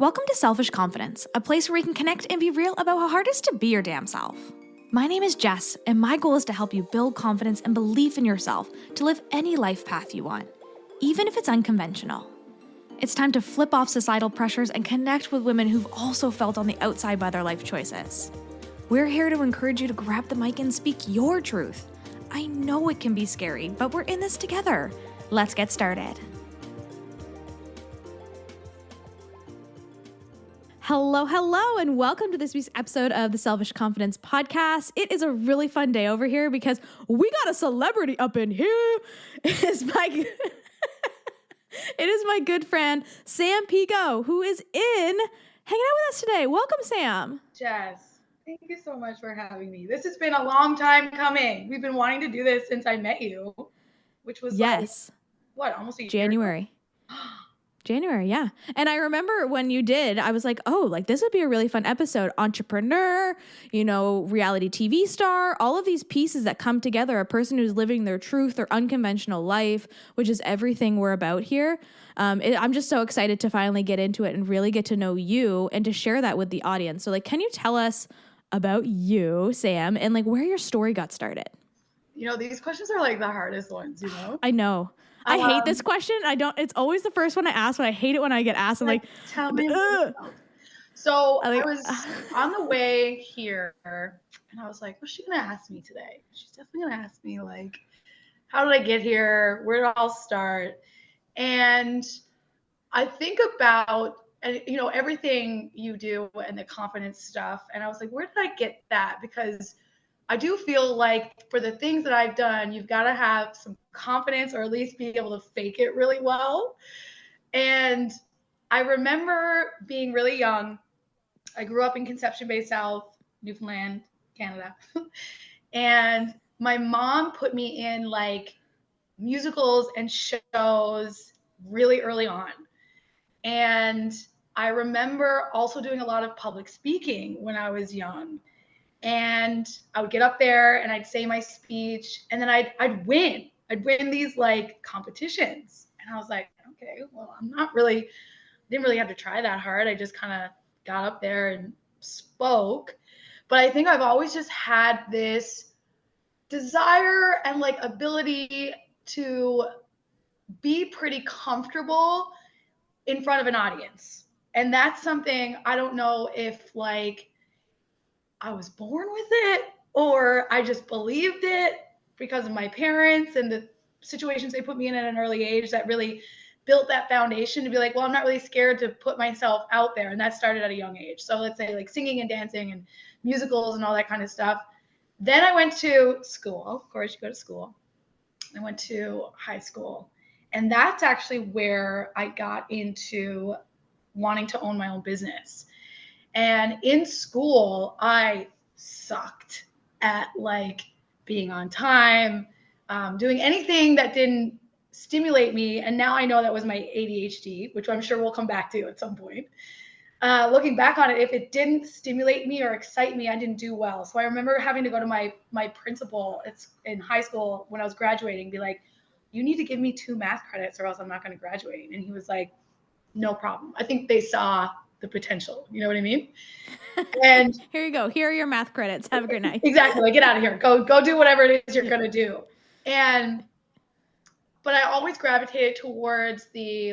Welcome to Selfish Confidence, a place where we can connect and be real about how hard it is to be your damn self. My name is Jess, and my goal is to help you build confidence and belief in yourself to live any life path you want, even if it's unconventional. It's time to flip off societal pressures and connect with women who've also felt on the outside by their life choices. We're here to encourage you to grab the mic and speak your truth. I know it can be scary, but we're in this together. Let's get started. Hello, and welcome to this week's episode of the Selfish Confidence Podcast. It is a really fun day over here because we got a celebrity up in here. It is my good friend, Sam Picco, who is hanging out with us today. Welcome, Sam. Jess, thank you so much for having me. This has been a long time coming. We've been wanting to do this since I met you, which was almost a year January. January, yeah. And I remember when you did, I was like, this would be a really fun episode. Entrepreneur, reality TV star, all of these pieces that come together, a person who's living their truth or unconventional life, which is everything we're about here. I'm just so excited to finally get into it and really get to know you and to share that with the audience. So can you tell us about you, Sam, and where your story got started? These questions are the hardest ones, I know. I hate this question. It's always the first one I ask, but I hate it when I get asked. I'm like, tell me. So I was on the way here and I was like, what's she going to ask me today? She's definitely going to ask me how did I get here? Where did it all start? And I think about, everything you do and the confidence stuff. And I was like, where did I get that? Because I do feel like for the things that I've done, you've got to have some confidence or at least be able to fake it really well. And I remember being really young. I grew up in Conception Bay South, Newfoundland, Canada. And my mom put me in musicals and shows really early on. And I remember also doing a lot of public speaking when I was young. And I would get up there and I'd say my speech and then I'd win. I'd win these competitions. And I was like, okay, well, didn't really have to try that hard. I just kind of got up there and spoke. But I think I've always just had this desire and ability to be pretty comfortable in front of an audience. And that's something I don't know if I was born with it or I just believed it because of my parents and the situations they put me in at an early age that really built that foundation to be well, I'm not really scared to put myself out there. And that started at a young age. So let's say singing and dancing and musicals and all that kind of stuff. Then I went to school. Of course, you go to school. I went to high school. And that's actually where I got into wanting to own my own business. And in school, I sucked at being on time, doing anything that didn't stimulate me. And now I know that was my ADHD, which I'm sure we'll come back to at some point. Looking back on it, if it didn't stimulate me or excite me, I didn't do well. So I remember having to go to my principal in high school when I was graduating, be like, you need to give me 2 math credits or else I'm not going to graduate. And he was like, no problem. I think they saw the potential. You know what I mean? And here you go. Here are your math credits. Have a great night. Exactly. Get out of here. Go do whatever it is you're going to do. But I always gravitated towards the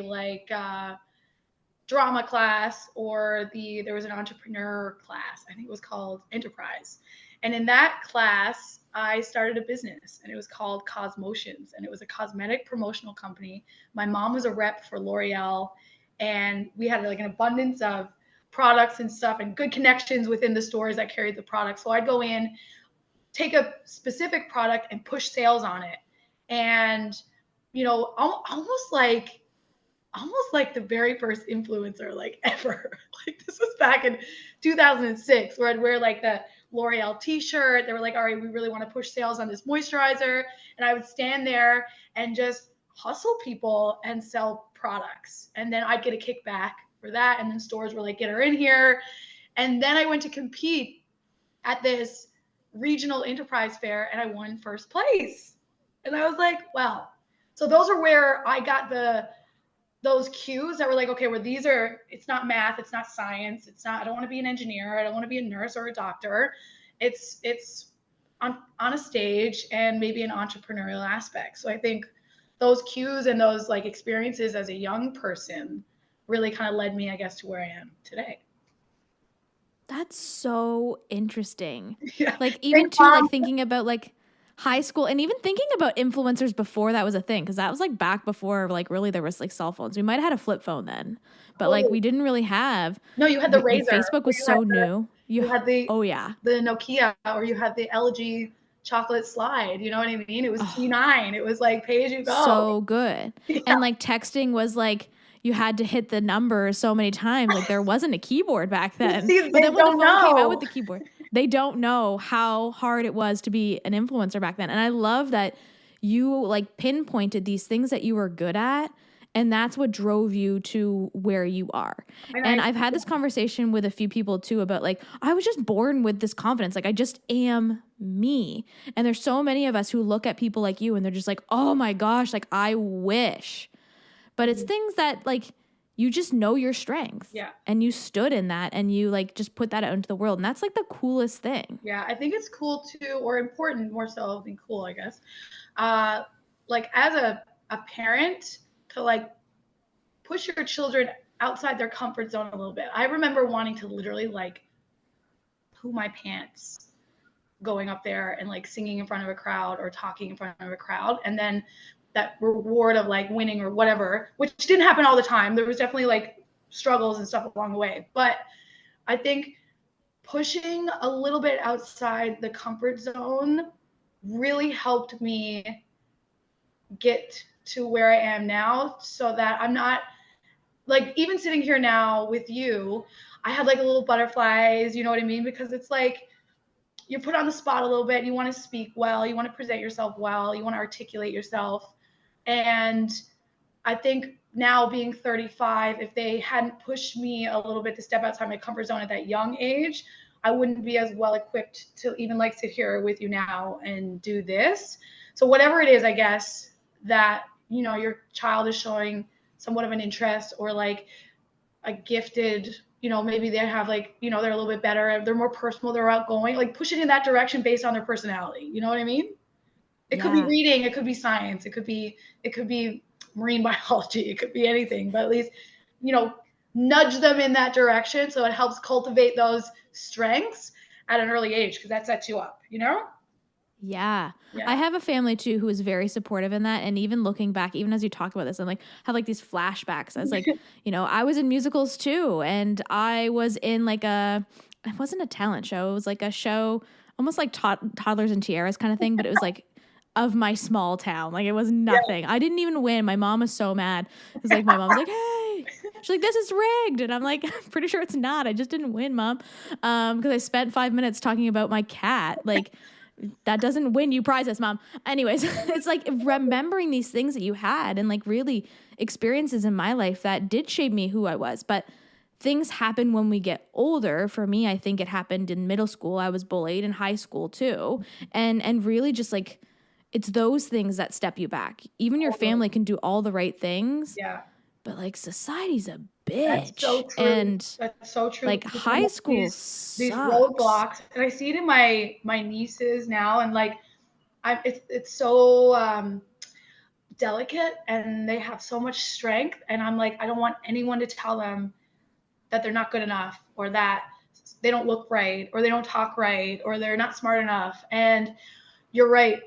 drama class or there was an entrepreneur class. I think it was called Enterprise. And in that class, I started a business and it was called Cosmotions. And it was a cosmetic promotional company. My mom was a rep for L'Oreal. And we had an abundance of products and stuff and good connections within the stores that carried the product. So I'd go in, take a specific product and push sales on it. And, almost like the very first influencer ever. This was back in 2006 where I'd wear the L'Oreal t-shirt. They were all right, we really want to push sales on this moisturizer. And I would stand there and just hustle people and sell products. And then I'd get a kickback for that. And then stores were get her in here. And then I went to compete at this regional enterprise fair and I won first place. And I was like, wow. So those are where I got the those cues that were like, okay, it's not math, it's not science, I don't want to be an engineer, I don't want to be a nurse or a doctor. It's on a stage and maybe an entrepreneurial aspect. So I think those cues and those like experiences as a young person really kind of led me, I guess, to where I am today. That's so interesting. Yeah. Like even too, like thinking about like high school and even thinking about influencers before that was a thing. Cause that was like back before like really there was like cell phones. We might've had a flip phone then, but like we didn't really have. No, you had the Razor. Facebook was so new. You had the the Nokia, or you had the LG chocolate slide. You know what I mean? It was T9. It was like pay as you go. So good. Yeah. And like texting was like, you had to hit the number so many times. Like there wasn't a keyboard back then. See, but then when the phone came out with the keyboard, they don't know how hard it was to be an influencer back then. And I love that you like pinpointed these things that you were good at. And that's what drove you to where you are. And I've had this conversation with a few people too about like, I was just born with this confidence. Like I just am me. And there's so many of us who look at people like you and they're just like, oh my gosh, like I wish. But it's things that like you just know your strength. Yeah. And you stood in that and you like just put that out into the world. And that's like the coolest thing. Yeah. I think it's cool too, or important more so than cool, I guess. Like as a parent to like push your children outside their comfort zone a little bit. I remember wanting to literally like poo my pants going up there and like singing in front of a crowd or talking in front of a crowd. And then that reward of like winning or whatever, which didn't happen all the time. There was definitely like struggles and stuff along the way. But I think pushing a little bit outside the comfort zone really helped me get to where I am now, so that I'm not like, even sitting here now with you, I had like a little butterflies, you know what I mean? Because it's like you're put on the spot a little bit. You want to speak well, you want to present yourself well, you want to articulate yourself. And I think now being 35, if they hadn't pushed me a little bit to step outside my comfort zone at that young age, I wouldn't be as well equipped to even like sit here with you now and do this. So whatever it is, I guess, that, you know, your child is showing somewhat of an interest, or like a gifted, you know, maybe they have like, you know, they're a little bit better, they're more personal, they're outgoing, like push it in that direction based on their personality. You know what I mean? It could be reading, it could be science, it could be marine biology, it could be anything, but at least, you know, nudge them in that direction so it helps cultivate those strengths at an early age, because that sets you up, you know? Yeah. I have a family too who is very supportive in that. And even looking back, even as you talk about this, I'm like, have like these flashbacks. I was like, you know, I was in musicals too. And I was in like it wasn't a talent show. It was like a show, almost like toddlers and tiaras kind of thing. But it was like of my small town. Like it was nothing. I didn't even win. My mom was so mad. It was like, my mom was like, hey, she's like, this is rigged. And I'm like, I'm pretty sure it's not. I just didn't win, Mom. Because I spent 5 minutes talking about my cat. Like, that doesn't win you prizes, Mom. Anyways, it's like remembering these things that you had and like really experiences in my life that did shape me who I was. But things happen when we get older. For me, I think it happened in middle school. I was bullied in high school too. And really just like, it's those things that step you back. Even your family can do all the right things. Yeah. But like society's a bitch. That's so true. And that's so true. Like high school these roadblocks, and I see it in my nieces now, and like it's so delicate, and they have so much strength, and I'm like, I don't want anyone to tell them that they're not good enough, or that they don't look right, or they don't talk right, or they're not smart enough. And you're right.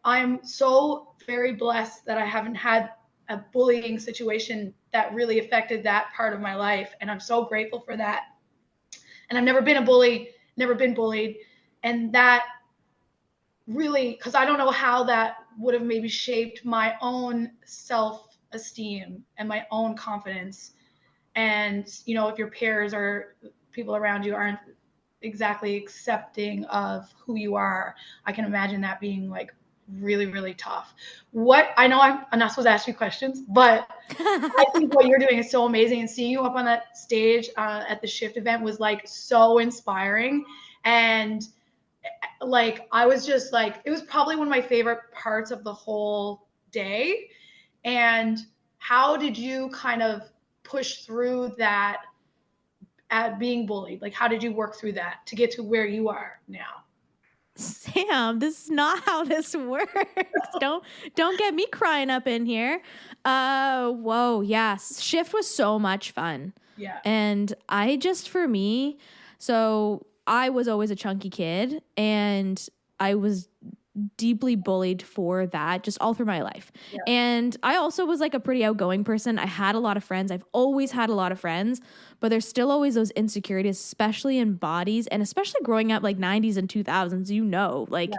I'm so very blessed that I haven't had a bullying situation that really affected that part of my life. And I'm so grateful for that. And I've never been a bully, never been bullied. And that really, because I don't know how that would have maybe shaped my own self-esteem and my own confidence. And, you know, if your peers or people around you aren't exactly accepting of who you are, I can imagine that being like really, really tough. I know I'm not supposed to ask you questions, but I think what you're doing is so amazing. And seeing you up on that stage at the Shift event was like so inspiring. And like, I was just like, it was probably one of my favorite parts of the whole day. And how did you kind of push through that at being bullied? Like, how did you work through that to get to where you are now? Sam, this is not how this works. Don't get me crying up in here. Whoa, yes. Shift was so much fun. Yeah. And for me, so I was always a chunky kid, and I was deeply bullied for that just all through my life. Yeah. And I also was like a pretty outgoing person. I had a lot of friends. I've always had a lot of friends, but there's still always those insecurities, especially in bodies, and especially growing up like 90s and 2000s, like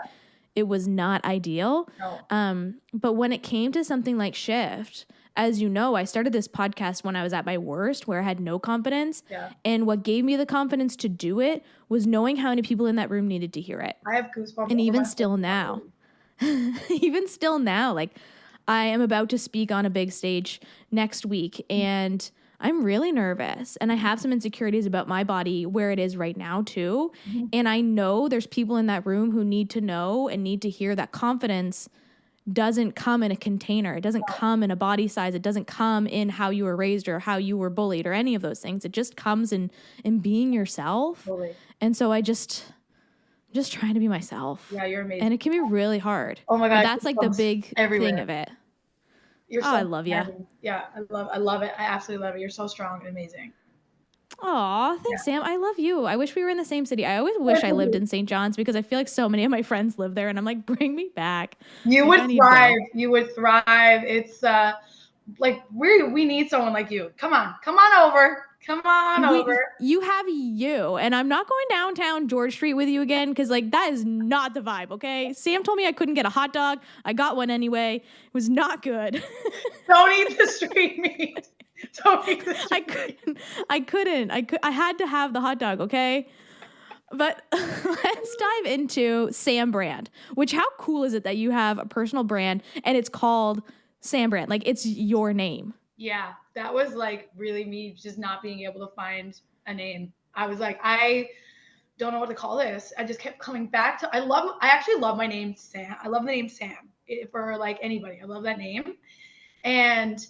it was not ideal. No. But when it came to something like Shift, as you know, I started this podcast when I was at my worst, where I had no confidence. Yeah. And what gave me the confidence to do it was knowing how many people in that room needed to hear it. I have goosebumps. And even still now, like I am about to speak on a big stage next week, and I'm really nervous, and I have some insecurities about my body where it is right now too. Mm-hmm. And I know there's people in that room who need to know and need to hear that confidence doesn't come in a container. It doesn't come in a body size. It doesn't come in how you were raised or how you were bullied or any of those things. It just comes in being yourself. Totally. And so I just trying to be myself. Yeah, you're amazing. And it can be really hard. Oh my God. But that's like the big thing of it. I love you. Yeah, I love it. I absolutely love it. You're so strong and amazing. Aw, thanks, Sam. I love you. I wish we were in the same city. I always wish I lived in St. John's, because I feel like so many of my friends live there, and I'm like, bring me back. You would thrive. You would thrive. It's like we need someone like you. Come on over. Come on over. You have you, and I'm not going downtown George Street with you again, because like that is not the vibe. Okay, Sam told me I couldn't get a hot dog. I got one anyway. It was not good. Don't eat the street meat. I couldn't. I had to have the hot dog, okay? But let's dive into Sam Brand, which, how cool is it that you have a personal brand and it's called Sam Brand? Like, it's your name. Yeah, that was like really me just not being able to find a name. I was like, I don't know what to call this. I just kept coming back to, I actually love my name, Sam. I love the name Sam for like anybody. I love that name. And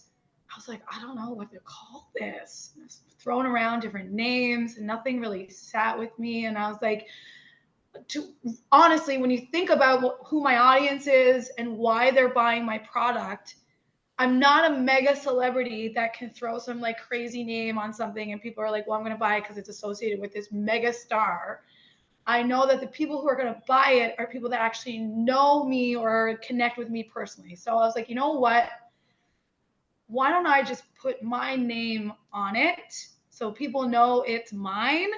I was like, I don't know what to call this. I was throwing around different names and nothing really sat with me. And I was like, honestly, when you think about who my audience is and why they're buying my product, I'm not a mega celebrity that can throw some like crazy name on something and people are like, well, I'm going to buy it because it's associated with this mega star. I know that the people who are going to buy it are people that actually know me or connect with me personally. So I was like, you know what? Why don't I just put my name on it so people know it's mine?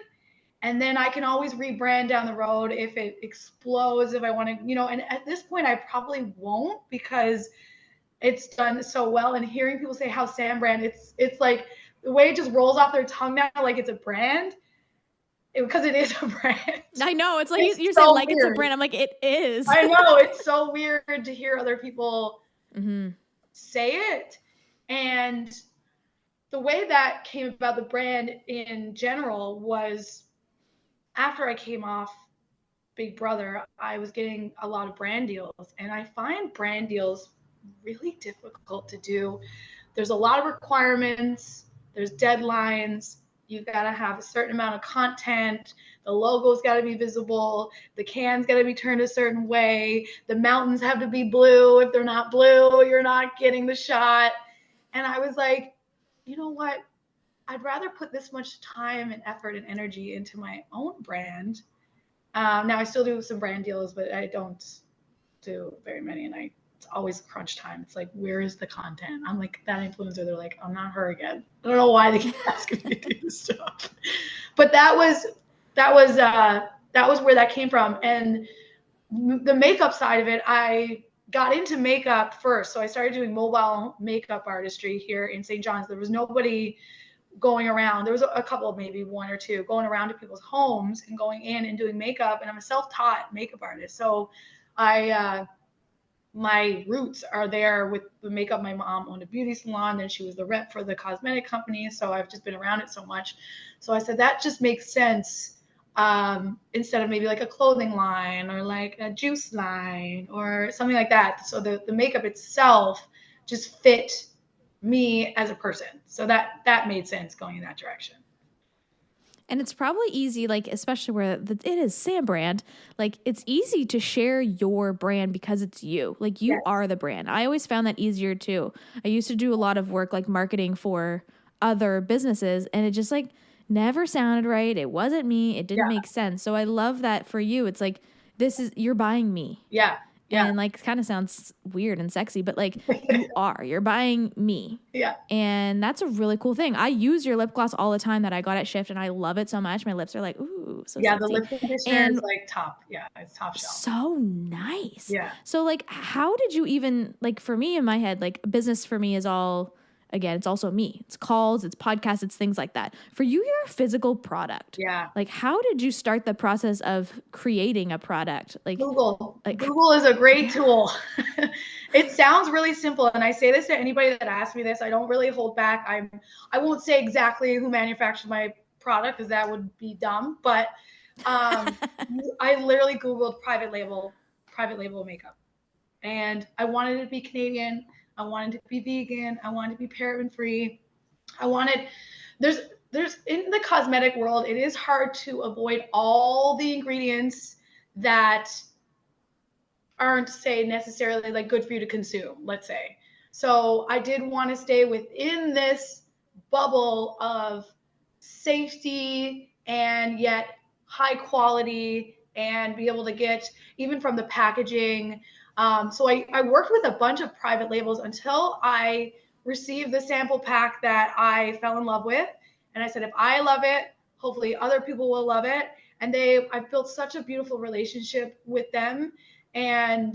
And then I can always rebrand down the road if it explodes, if I want to, and at this point I probably won't, because it's done so well. And hearing people say how Sam Brand, it's like the way it just rolls off their tongue now, like it's a brand, because it is a brand. I know. It's like you're so saying like weird. It's a brand. I'm like, it is. I know. It's so weird to hear other people say it. And the way that came about, the brand in general, was after I came off Big Brother, I was getting a lot of brand deals. And I find brand deals really difficult to do. There's a lot of requirements. There's deadlines. You've got to have a certain amount of content. The logo's got to be visible. The can's got to be turned a certain way. The mountains have to be blue. If they're not blue, you're not getting the shot. And I was like, you know what? I'd rather put this much time and effort and energy into my own brand. Now I still do some brand deals, but I don't do very many. And it's always crunch time. It's like, where is the content? I'm like that influencer. They're like, I'm not her again. I don't know why they keep asking me to do this stuff. But that was where that came from. And the makeup side of it, I got into makeup first. So I started doing mobile makeup artistry here in St. John's. There was nobody going around. There was a couple, maybe one or two, going around to people's homes and going in and doing makeup. And I'm a self-taught makeup artist. So my roots are there with the makeup. My mom owned a beauty salon, then she was the rep for the cosmetic company. So I've just been around it so much. So I said, that just makes sense. Instead of maybe like a clothing line or like a juice line or something like that. So the makeup itself just fit me as a person. So that made sense going in that direction. And it's probably easy, like, especially where it is Sam brand, like, it's easy to share your brand because it's you. Like, you are the brand. I always found that easier, too. I used to do a lot of work, like, marketing for other businesses, and it just, like, never sounded right. It wasn't me. It didn't make sense. So I love that for you. It's like, you're buying me. Yeah. Yeah. And like, kind of sounds weird and sexy, but like you're buying me. Yeah. And that's a really cool thing. I use your lip gloss all the time that I got at Shift, and I love it so much. My lips are like, ooh, so sexy. The lip conditioner is like top. Yeah, it's top shelf. So nice. Yeah. So like, how did you even, like, for me in my head, like, business for me is all, again, it's also me. It's calls, it's podcasts, it's things like that. For you, you're a physical product. Yeah. Like, how did you start the process of creating a product? Like Google. Google is a great tool. It sounds really simple. And I say this to anybody that asks me this. I don't really hold back. I won't say exactly who manufactured my product because that would be dumb. But I literally Googled private label makeup. And I wanted it to be Canadian. I wanted it to be vegan. I wanted it to be paraben free. There's in the cosmetic world, it is hard to avoid all the ingredients that aren't, say, necessarily like good for you to consume, let's say. So I did want to stay within this bubble of safety and yet high quality and be able to get even from the packaging. So I worked with a bunch of private labels until I received the sample pack that I fell in love with. And I said, if I love it, hopefully other people will love it. And I've built such a beautiful relationship with them. And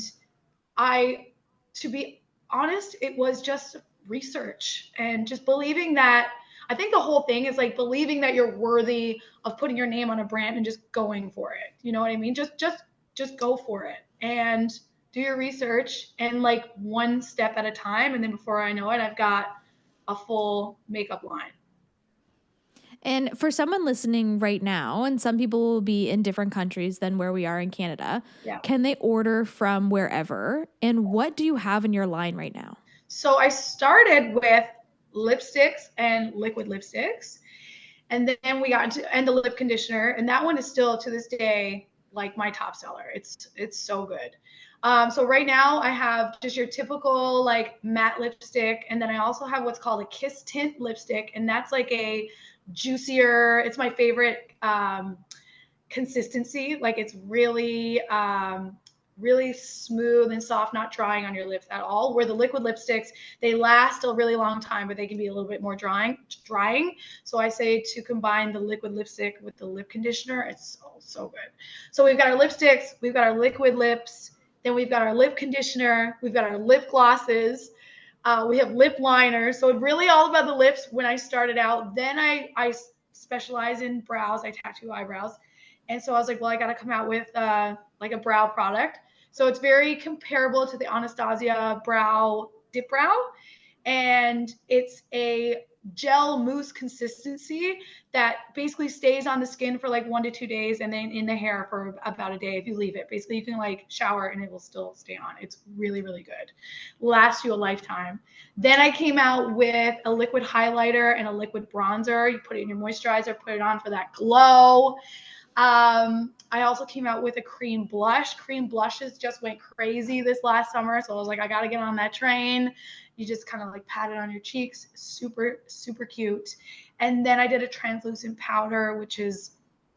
to be honest, it was just research and just believing that. I think the whole thing is like believing that you're worthy of putting your name on a brand and just going for it. You know what I mean? Just go for it and do your research and like one step at a time. And then before I know it, I've got a full makeup line. And for someone listening right now, and some people will be in different countries than where we are in Canada, can they order from wherever? And what do you have in your line right now? So I started with lipsticks and liquid lipsticks. And then we got into and the lip conditioner. And that one is still to this day like my top seller. It's so good. So right now I have just your typical like matte lipstick. And then I also have what's called a kiss tint lipstick. And that's like a juicier, it's my favorite consistency. Like it's really, really smooth and soft, not drying on your lips at all. Where the liquid lipsticks, they last a really long time, but they can be a little bit more drying. So I say to combine the liquid lipstick with the lip conditioner. It's so good. So we've got our lipsticks, we've got our liquid lips, then we've got our lip conditioner, we've got our lip glosses, we have lip liners. So it's really all about the lips when I started out. Then I specialize in brows. I tattoo eyebrows. And so I was like, well, I got to come out with like a brow product. So it's very comparable to the Anastasia brow dip brow. And it's a gel mousse consistency that basically stays on the skin for like 1 to 2 days and then in the hair for about a day if you leave it. Basically, you can like shower and it will still stay on. It's really, really good. Lasts you a lifetime. Then I came out with a liquid highlighter and a liquid bronzer. You put it in your moisturizer, put it on for that glow. I also came out with a cream blush. Cream blushes just went crazy this last summer. So I was like, I got to get on that train. You just kind of like pat it on your cheeks. Super, super cute. And then I did a translucent powder, which is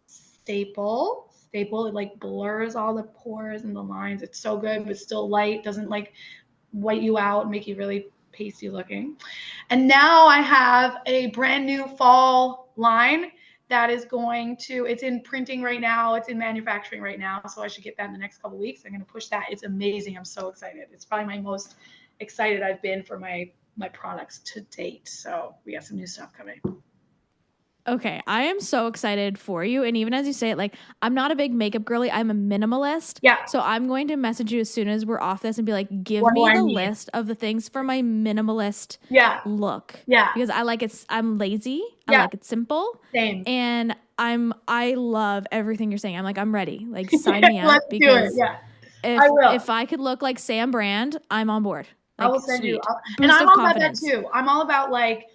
staple. It like blurs all the pores and the lines. It's so good, but still light. Doesn't like white you out and make you really pasty looking. And now I have a brand new fall line that is it's in printing right now. It's in manufacturing right now. So I should get that in the next couple of weeks. I'm going to push that. It's amazing. I'm so excited. It's probably my most excited I've been for my products to date. So we got some new stuff coming. Okay, I am so excited for you. And even as you say it, like, I'm not a big makeup girly. I'm a minimalist. Yeah. So I'm going to message you as soon as we're off this and be like, give me the list of the things for my minimalist look. Yeah. Because I like it. I'm lazy. I like it simple. Same. And I love everything you're saying. I'm like, I'm ready. Like, sign me up. Let's because do it. Yeah. If I could look like Sam Brand, I'm on board. I will send you. Boost and I'm of all confidence. about that too. I'm all about like,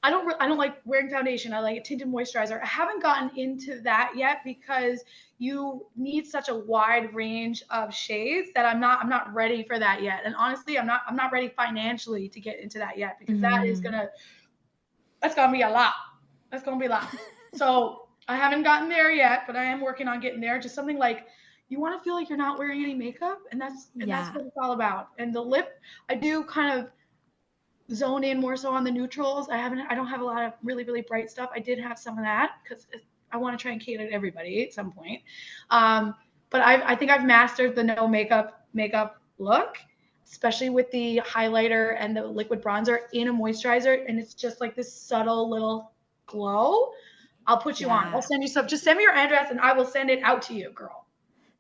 I don't like wearing foundation. I like a tinted moisturizer. I haven't gotten into that yet because you need such a wide range of shades that I'm not ready for that yet. And honestly, I'm not ready financially to get into that yet because that's gonna be a lot. That's gonna be a lot. So I haven't gotten there yet, but I am working on getting there. Just something like you want to feel like you're not wearing any makeup, and that's what it's all about. And the lip, I do kind of zone in more so on the neutrals. I don't have a lot of really, really bright stuff. I did have some of that because I want to try and cater to everybody at some point. But I think I've mastered the no makeup look, especially with the highlighter and the liquid bronzer in a moisturizer. And it's just like this subtle little glow. I'll put you on. I'll send you some. Just send me your address and I will send it out to you, girl.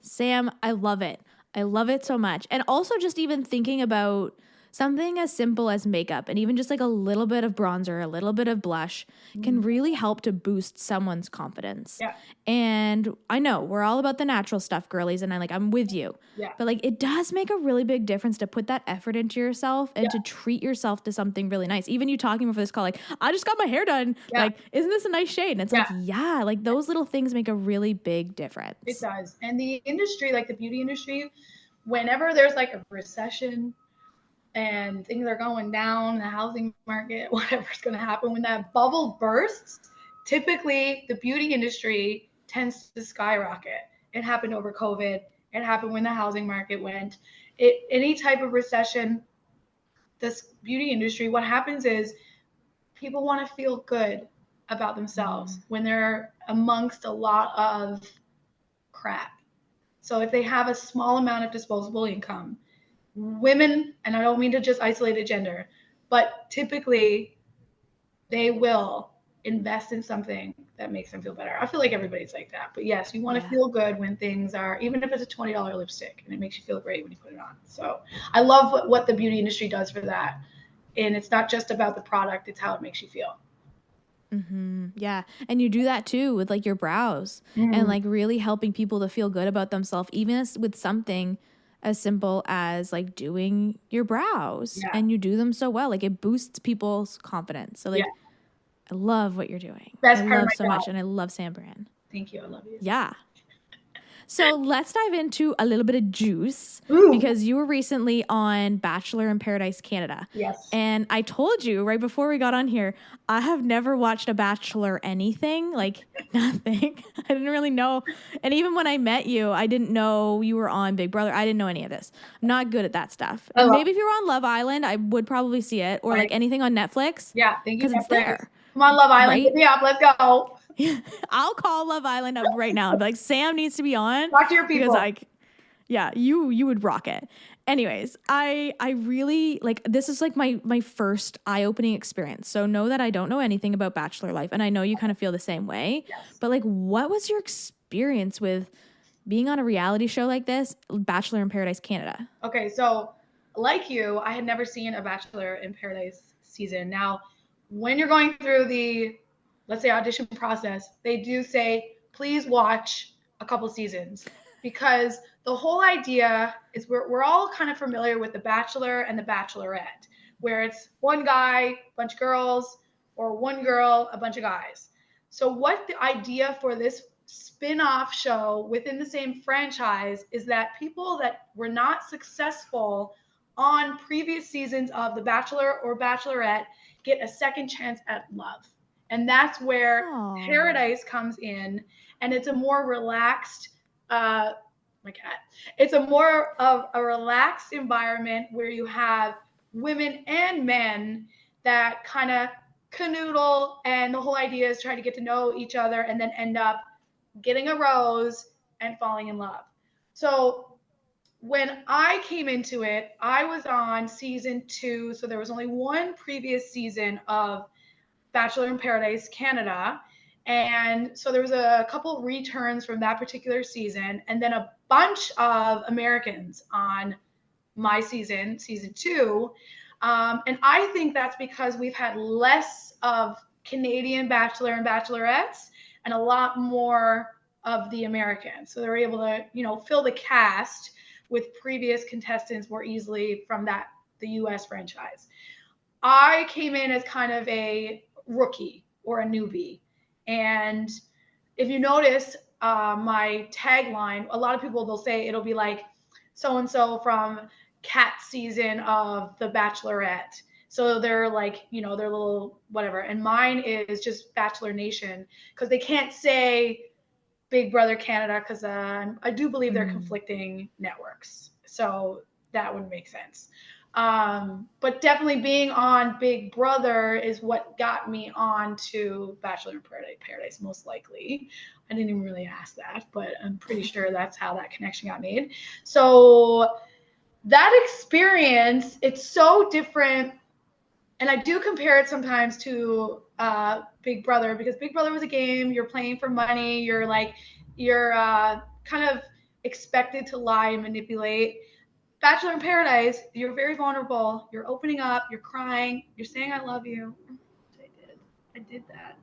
Sam, I love it. I love it so much. And also just even thinking about something as simple as makeup and even just like a little bit of bronzer, a little bit of blush can really help to boost someone's confidence. Yeah. And I know we're all about the natural stuff, girlies, and I'm with you. Yeah. But like it does make a really big difference to put that effort into yourself and to treat yourself to something really nice. Even you talking before this call, like, I just got my hair done. Yeah. Like, isn't this a nice shade? And it's like those little things make a really big difference. It does. And the industry, like the beauty industry, whenever there's like a recession and things are going down, the housing market, whatever's going to happen, when that bubble bursts, typically the beauty industry tends to skyrocket. It happened over COVID. It happened when the housing market went. Any type of recession, this beauty industry, what happens is people want to feel good about themselves when they're amongst a lot of crap. So if they have a small amount of disposable income, women, and I don't mean to just isolate a gender, but typically they will invest in something that makes them feel better. I feel like everybody's like that. But yes, you want to feel good when things are, even if it's a $20 lipstick and it makes you feel great when you put it on. So I love what the beauty industry does for that. And it's not just about the product, it's how it makes you feel. Mm-hmm. Yeah. And you do that too with like your brows and like really helping people to feel good about themselves, even with something as simple as like doing your brows and you do them so well. Like it boosts people's confidence. So like, I love what you're doing. Best I part love of my so job. much. And I love Sam Brand. Thank you. I love you. Yeah. So let's dive into a little bit of juice because you were recently on Bachelor in Paradise Canada. Yes. And I told you right before we got on here, I have never watched a Bachelor anything, like nothing. I didn't really know. And even when I met you, I didn't know you were on Big Brother. I didn't know any of this. I'm not good at that stuff. And maybe if you were on Love Island, I would probably see it or like anything on Netflix. Yeah, thank you. Because it's there. Come on, Love Island. Get me up. Let's go. I'll call Love Island up right now and be like, Sam needs to be on. Talk to your people. Because like, yeah, you would rock it. Anyways, I really like, this is like my first eye-opening experience. So know that I don't know anything about Bachelor life. And I know you kind of feel the same way. Yes. But like, what was your experience with being on a reality show like this, Bachelor in Paradise Canada? Okay, so like you, I had never seen a Bachelor in Paradise season. Now, when you're going through the, let's say, audition process, they do say, please watch a couple seasons, because the whole idea is we're all kind of familiar with the Bachelor and the Bachelorette, where it's one guy, a bunch of girls, or one girl, a bunch of guys. So what the idea for this spin-off show within the same franchise is that people that were not successful on previous seasons of The Bachelor or Bachelorette get a second chance at love. And that's where Paradise comes in, and it's a more relaxed, it's a more of a relaxed environment where you have women and men that kind of canoodle, and the whole idea is trying to get to know each other and then end up getting a rose and falling in love. So when I came into it, I was on season 2, so there was only one previous season of Bachelor in Paradise Canada. And so there was a couple returns from that particular season, and then a bunch of Americans on my season 2. And I think that's because we've had less of Canadian Bachelor and Bachelorettes and a lot more of the Americans. So they were able to, fill the cast with previous contestants more easily from that the US franchise. I came in as kind of a rookie or a newbie. And if you notice, my tagline, a lot of people, they'll say it'll be like so-and-so from Cat season of The Bachelorette. So they're like, you know, their little whatever. And mine is just Bachelor Nation, because they can't say Big Brother Canada, because I do believe they're conflicting networks. So that would make sense. But definitely being on Big Brother is what got me on to Bachelor in Paradise, most likely. I didn't even really ask that, but I'm pretty sure that's how that connection got made. So that experience, it's so different. And I do compare it sometimes to Big Brother, because Big Brother was a game. You're playing for money. You're kind of expected to lie and manipulate. Bachelor in Paradise, you're very vulnerable. You're opening up. You're crying. You're saying, I love you. I did that.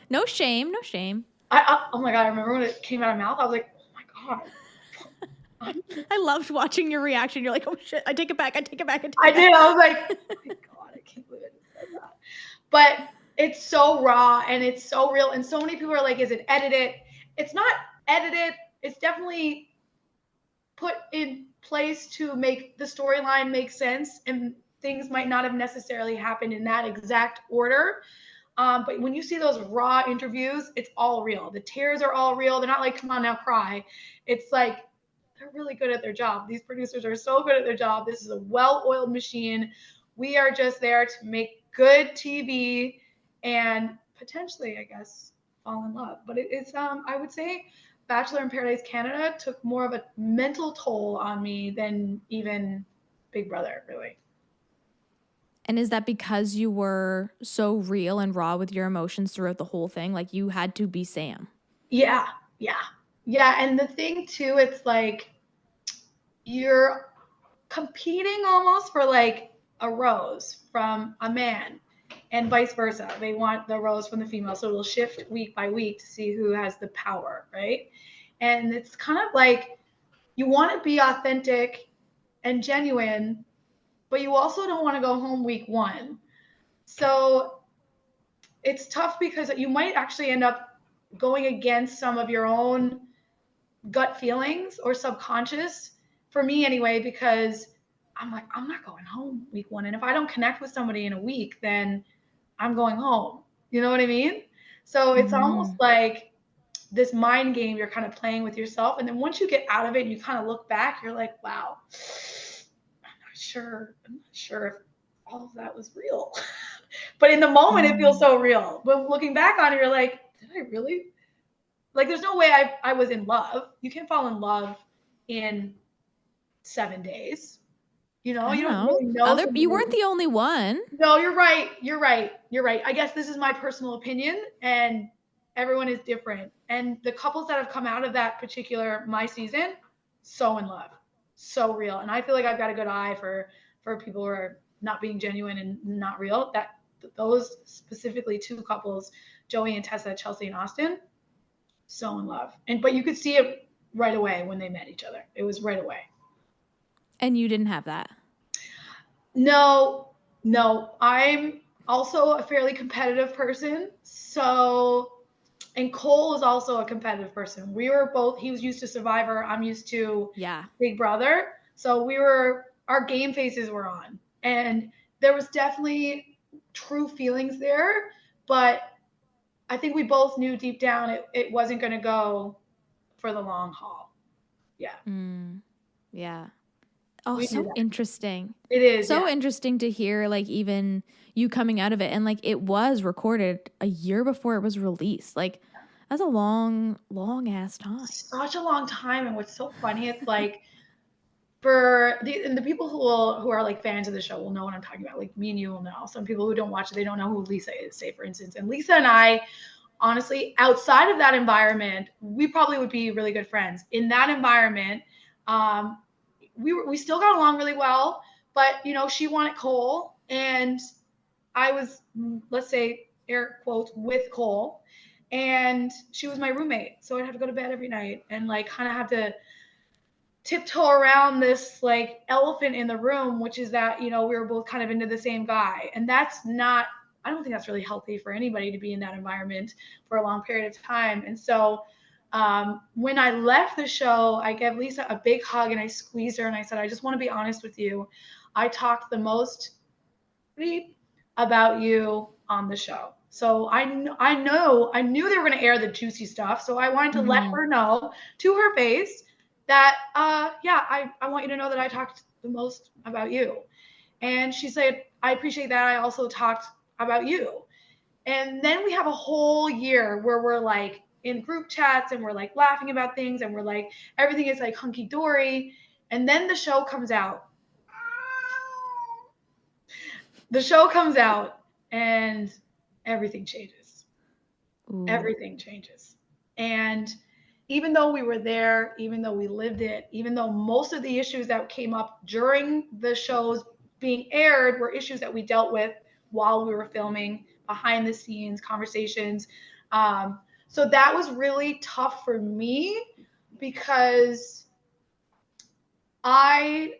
No shame. No shame. Oh my God. I remember when it came out of my mouth, I was like, oh my God. I loved watching your reaction. You're like, oh shit, I take it back. I did. I was like, oh my God, I can't believe I just said that. But it's so raw and it's so real. And so many people are like, is it edited? It's not edited. It's definitely put in place to make the storyline make sense. And things might not have necessarily happened in that exact order. But when you see those raw interviews, it's all real. The tears are all real. They're not like, come on now, cry. It's like, they're really good at their job. These producers are so good at their job. This is a well-oiled machine. We are just there to make good TV and potentially, I guess, fall in love. But it's I would say Bachelor in Paradise Canada took more of a mental toll on me than even Big Brother, really. And is that because you were so real and raw with your emotions throughout the whole thing? Like, you had to be Sam. Yeah. And the thing too, it's like you're competing almost for like a rose from a man, and vice versa. They want the rose from the female. So it'll shift week by week to see who has the power, right? And it's kind of like you want to be authentic and genuine, but you also don't want to go home week one. So it's tough because you might actually end up going against some of your own gut feelings or subconscious, for me anyway, because I'm like, I'm not going home week one. And if I don't connect with somebody in a week, then I'm going home. You know what I mean? So it's almost like this mind game you're kind of playing with yourself. And then once you get out of it and you kind of look back, you're like, wow, I'm not sure if all of that was real. But in the moment, it feels so real. But looking back on it, you're like, did I really? Like, there's no way I was in love. You can't fall in love in 7 days. You know, you don't really know. You weren't the only one. No, you're right. I guess this is my personal opinion, and everyone is different. And the couples that have come out of that particular my season, so in love, so real. And I feel like I've got a good eye for people who are not being genuine and not real. That those specifically two couples, Joey and Tessa, Chelsea and Austin, so in love. But you could see it right away when they met each other. It was right away. And you didn't have that? No. I'm also a fairly competitive person. So, and Cole is also a competitive person. We were both, he was used to Survivor. I'm used to Big Brother. So our game faces were on. And there was definitely true feelings there. But I think we both knew deep down it wasn't going to go for the long haul. Yeah. Yeah. Oh, so interesting. It is. So interesting to hear, like, even you coming out of it. And, like, it was recorded a year before it was released. Like, that's a long, long ass time. Such a long time. And what's so funny, it's like, for the people who are like fans of the show will know what I'm talking about. Like, me and you will know. Some people who don't watch it, they don't know who Lisa is, say, for instance. And Lisa and I, honestly, outside of that environment, we probably would be really good friends. In that environment, we still got along really well, but, you know, she wanted Cole and I was, let's say, air quotes, with Cole, and she was my roommate. So I'd have to go to bed every night and like kind of have to tiptoe around this like elephant in the room, which is that, we were both kind of into the same guy. And that's not, I don't think that's really healthy for anybody to be in that environment for a long period of time. And so when I left the show, I gave Lisa a big hug and I squeezed her and I said, I just want to be honest with you. I talked the most about you on the show. So I knew they were going to air the juicy stuff. So I wanted to let her know to her face that, I want you to know that I talked the most about you. And she said, I appreciate that. I also talked about you. And then we have a whole year where we're like in group chats and we're like laughing about things and we're like, everything is like hunky dory. And then the show comes out. The show comes out and everything changes. Ooh. Everything changes. And even though we were there, even though we lived it, even though most of the issues that came up during the shows being aired were issues that we dealt with while we were filming, behind the scenes conversations. So that was really tough for me because I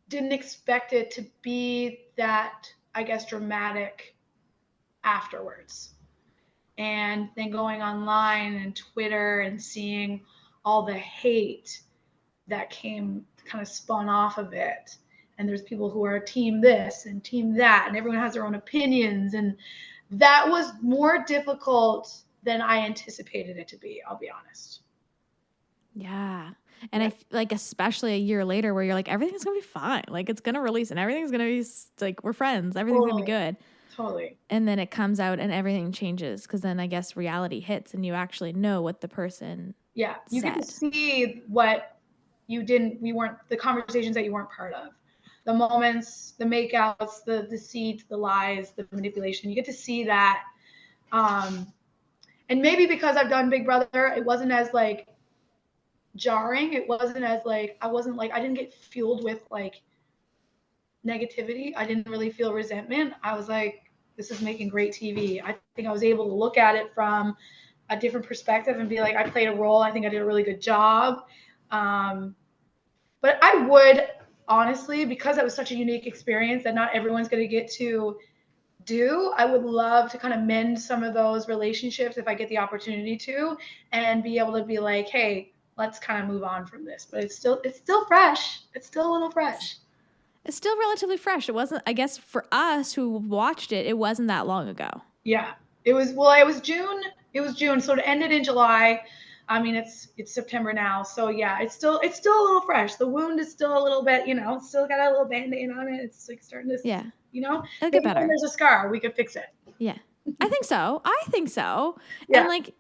didn't expect it to be that, I guess, dramatic afterwards. And then going online and Twitter and seeing all the hate that came kind of spun off of it. And there's people who are team this and team that, and everyone has their own opinions. And that was more difficult than I anticipated it to be, I'll be honest. Yeah. And I like, especially a year later where you're like, everything's going to be fine. Like it's going to release and everything's going to be like, we're friends. Everything's going to be good. Totally. And then it comes out and everything changes. Cause then I guess reality hits and you actually know what the person you get to see what the conversations that you weren't part of. The moments, the makeouts, the deceit, the lies, the manipulation. You get to see that. And maybe because I've done Big Brother, it wasn't as like jarring. It wasn't as like, I didn't get fueled with like negativity. I didn't really feel resentment. I was like, this is making great TV. I think I was able to look at it from a different perspective and be like, I played a role. I think I did a really good job. But I would honestly, because it was such a unique experience that not everyone's going to get to do, I would love to kind of mend some of those relationships if I get the opportunity to, and be able to be like, hey, let's kind of move on from this. But it's still fresh. It's still a little fresh. It's still relatively fresh. It wasn't, I guess for us who watched it, it wasn't that long ago. Yeah, it was June. It was June. So it ended in July. I mean, it's September now. So yeah, it's still a little fresh. The wound is still a little bit, it's still got a little Band-Aid on it. It's like starting to, it'll get better. When there's a scar, we could fix it. Yeah, I think so. Yeah. And like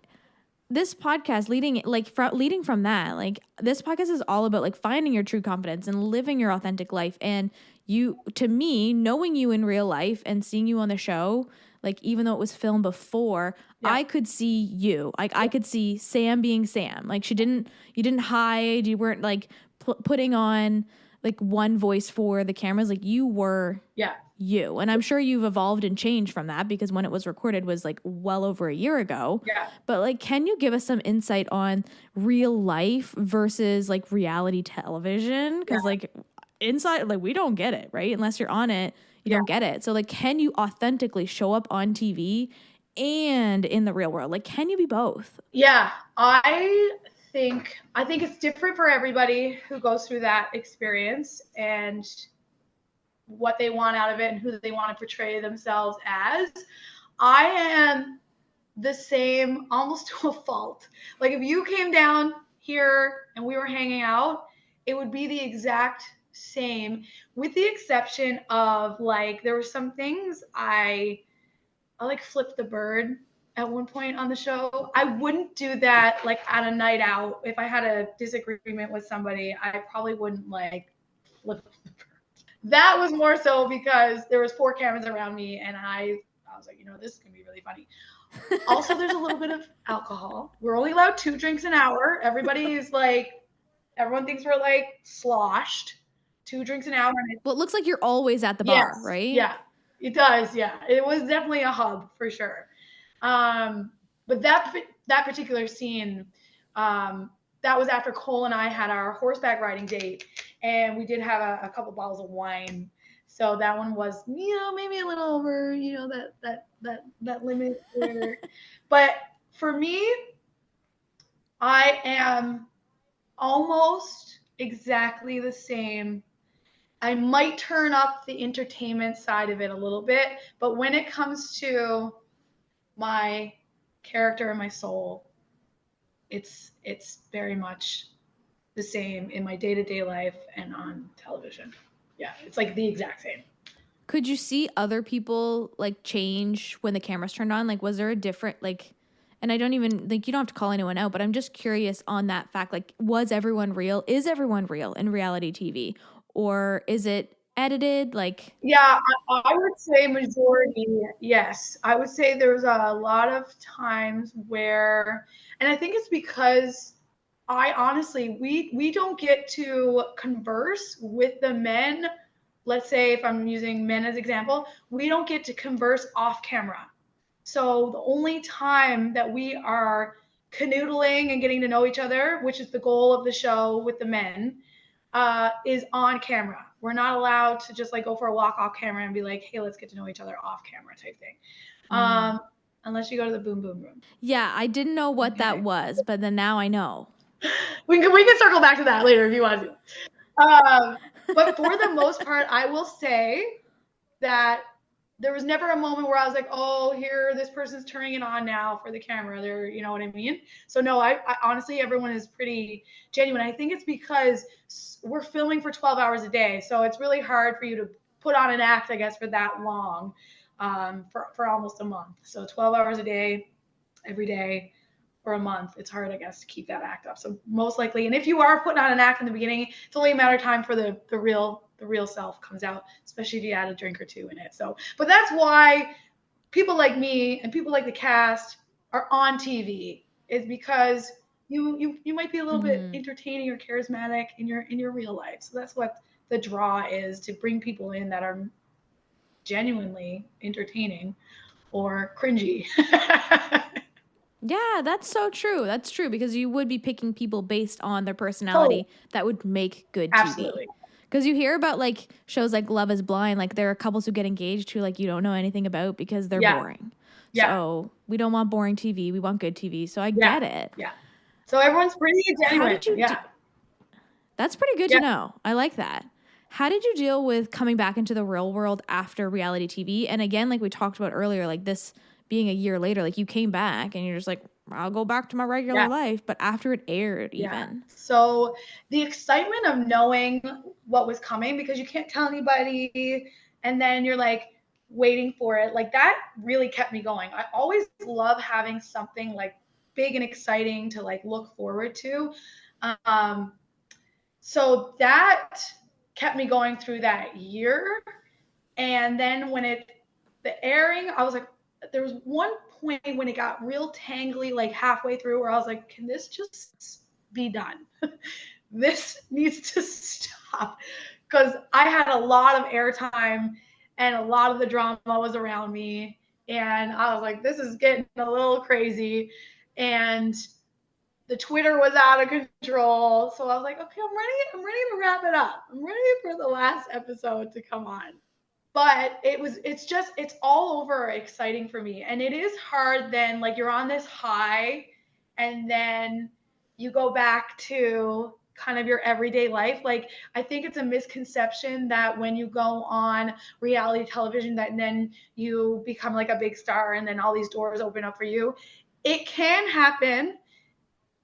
this podcast leading from that, like this podcast is all about like finding your true confidence and living your authentic life. And to me, knowing you in real life and seeing you on the show, like even though it was filmed before, I could see you. Like I could see Sam being Sam. Like you didn't hide. You weren't like putting on like one voice for the cameras. Like you were you. And I'm sure you've evolved and changed from that because when it was recorded was like well over a year ago. Yeah. But like, can you give us some insight on real life versus like reality television? Because like inside, like we don't get it, right? Unless you're on it. You don't get it. So like, can you authentically show up on TV and in the real world? Like, can you be both? Yeah, I think it's different for everybody who goes through that experience and what they want out of it and who they want to portray themselves as. I am the same almost to a fault. Like if you came down here and we were hanging out, it would be the exact same, with the exception of like there were some things I like flipped the bird at one point on the show. I wouldn't do that like on a night out. If I had a disagreement with somebody, I probably wouldn't like flip the bird. That was more so because there was 4 cameras around me and I was like, this is gonna be really funny. Also, there's a little bit of alcohol. We're only allowed 2 drinks an hour. Everyone thinks we're like sloshed. 2 drinks an hour. Well, it looks like you're always at the bar, right? Yeah, it does. Yeah, it was definitely a hub for sure. But that particular scene, that was after Cole and I had our horseback riding date, and we did have a couple bottles of wine. So that one was, maybe a little over, that limit there. But for me, I am almost exactly the same. I might turn up the entertainment side of it a little bit, but when it comes to my character and my soul, it's very much the same in my day-to-day life and on television. Yeah, it's like the exact same. Could you see other people like change when the camera's turned on? Like, was there a different, like, and I don't even, like, you don't have to call anyone out, but I'm just curious on that fact. Like, was everyone real? Is everyone real in reality TV? Or is it edited? Like, yeah, I would say majority, yes. I would say there's a lot of times where, and I think it's because I honestly, we don't get to converse with the men. Let's say if I'm using men as example, we don't get to converse off camera. So the only time that we are canoodling and getting to know each other, which is the goal of the show with the men, is on camera. We're not allowed to just like go for a walk off camera and be like, hey, let's get to know each other off camera type thing. Unless you go to the boom boom room. Yeah, I didn't know what that was, but then now I know. We can circle back to that later if you want to. But for the most part, I will say that there was never a moment where I was like, oh, here, this person's turning it on now for the camera. They're, you know what I mean? So no, I honestly, everyone is pretty genuine. I think it's because we're filming for 12 hours a day. So it's really hard for you to put on an act, I guess, for that long, for almost a month. So 12 hours a day, every day for a month, it's hard, I guess, to keep that act up. So most likely, and if you are putting on an act in the beginning, it's only a matter of time for the real self comes out, especially if you add a drink or two in it. So, but that's why people like me and people like the cast are on TV, is because you might be a little bit entertaining or charismatic in your real life. So that's what the draw is, to bring people in that are genuinely entertaining or cringy. Yeah, that's so true. That's true, because you would be picking people based on their personality that would make good TV. Absolutely. Because you hear about like shows like Love is Blind, like there are couples who get engaged who like you don't know anything about because they're boring. Yeah. So we don't want boring TV. We want good TV. So I get it. Yeah. So everyone's pretty genuine. How did you That's pretty good to know. I like that. How did you deal with coming back into the real world after reality TV? And again, like we talked about earlier, like this being a year later, like you came back and you're just like, I'll go back to my regular life. But after it aired even. So the excitement of knowing what was coming, because you can't tell anybody, and then you're like waiting for it, like that really kept me going. I always love having something like big and exciting to like look forward to. So that kept me going through that year. And then when the airing, I was like, there was one point when it got real tangly, like halfway through, where I was like, can this just be done? This needs to stop. Because I had a lot of airtime and a lot of the drama was around me. And I was like, this is getting a little crazy. And the Twitter was out of control. So I was like, okay, I'm ready to wrap it up. I'm ready for the last episode to come on. But it's all over exciting for me. And it is hard then, like you're on this high and then you go back to kind of your everyday life. Like, I think it's a misconception that when you go on reality television that then you become like a big star and then all these doors open up for you. It can happen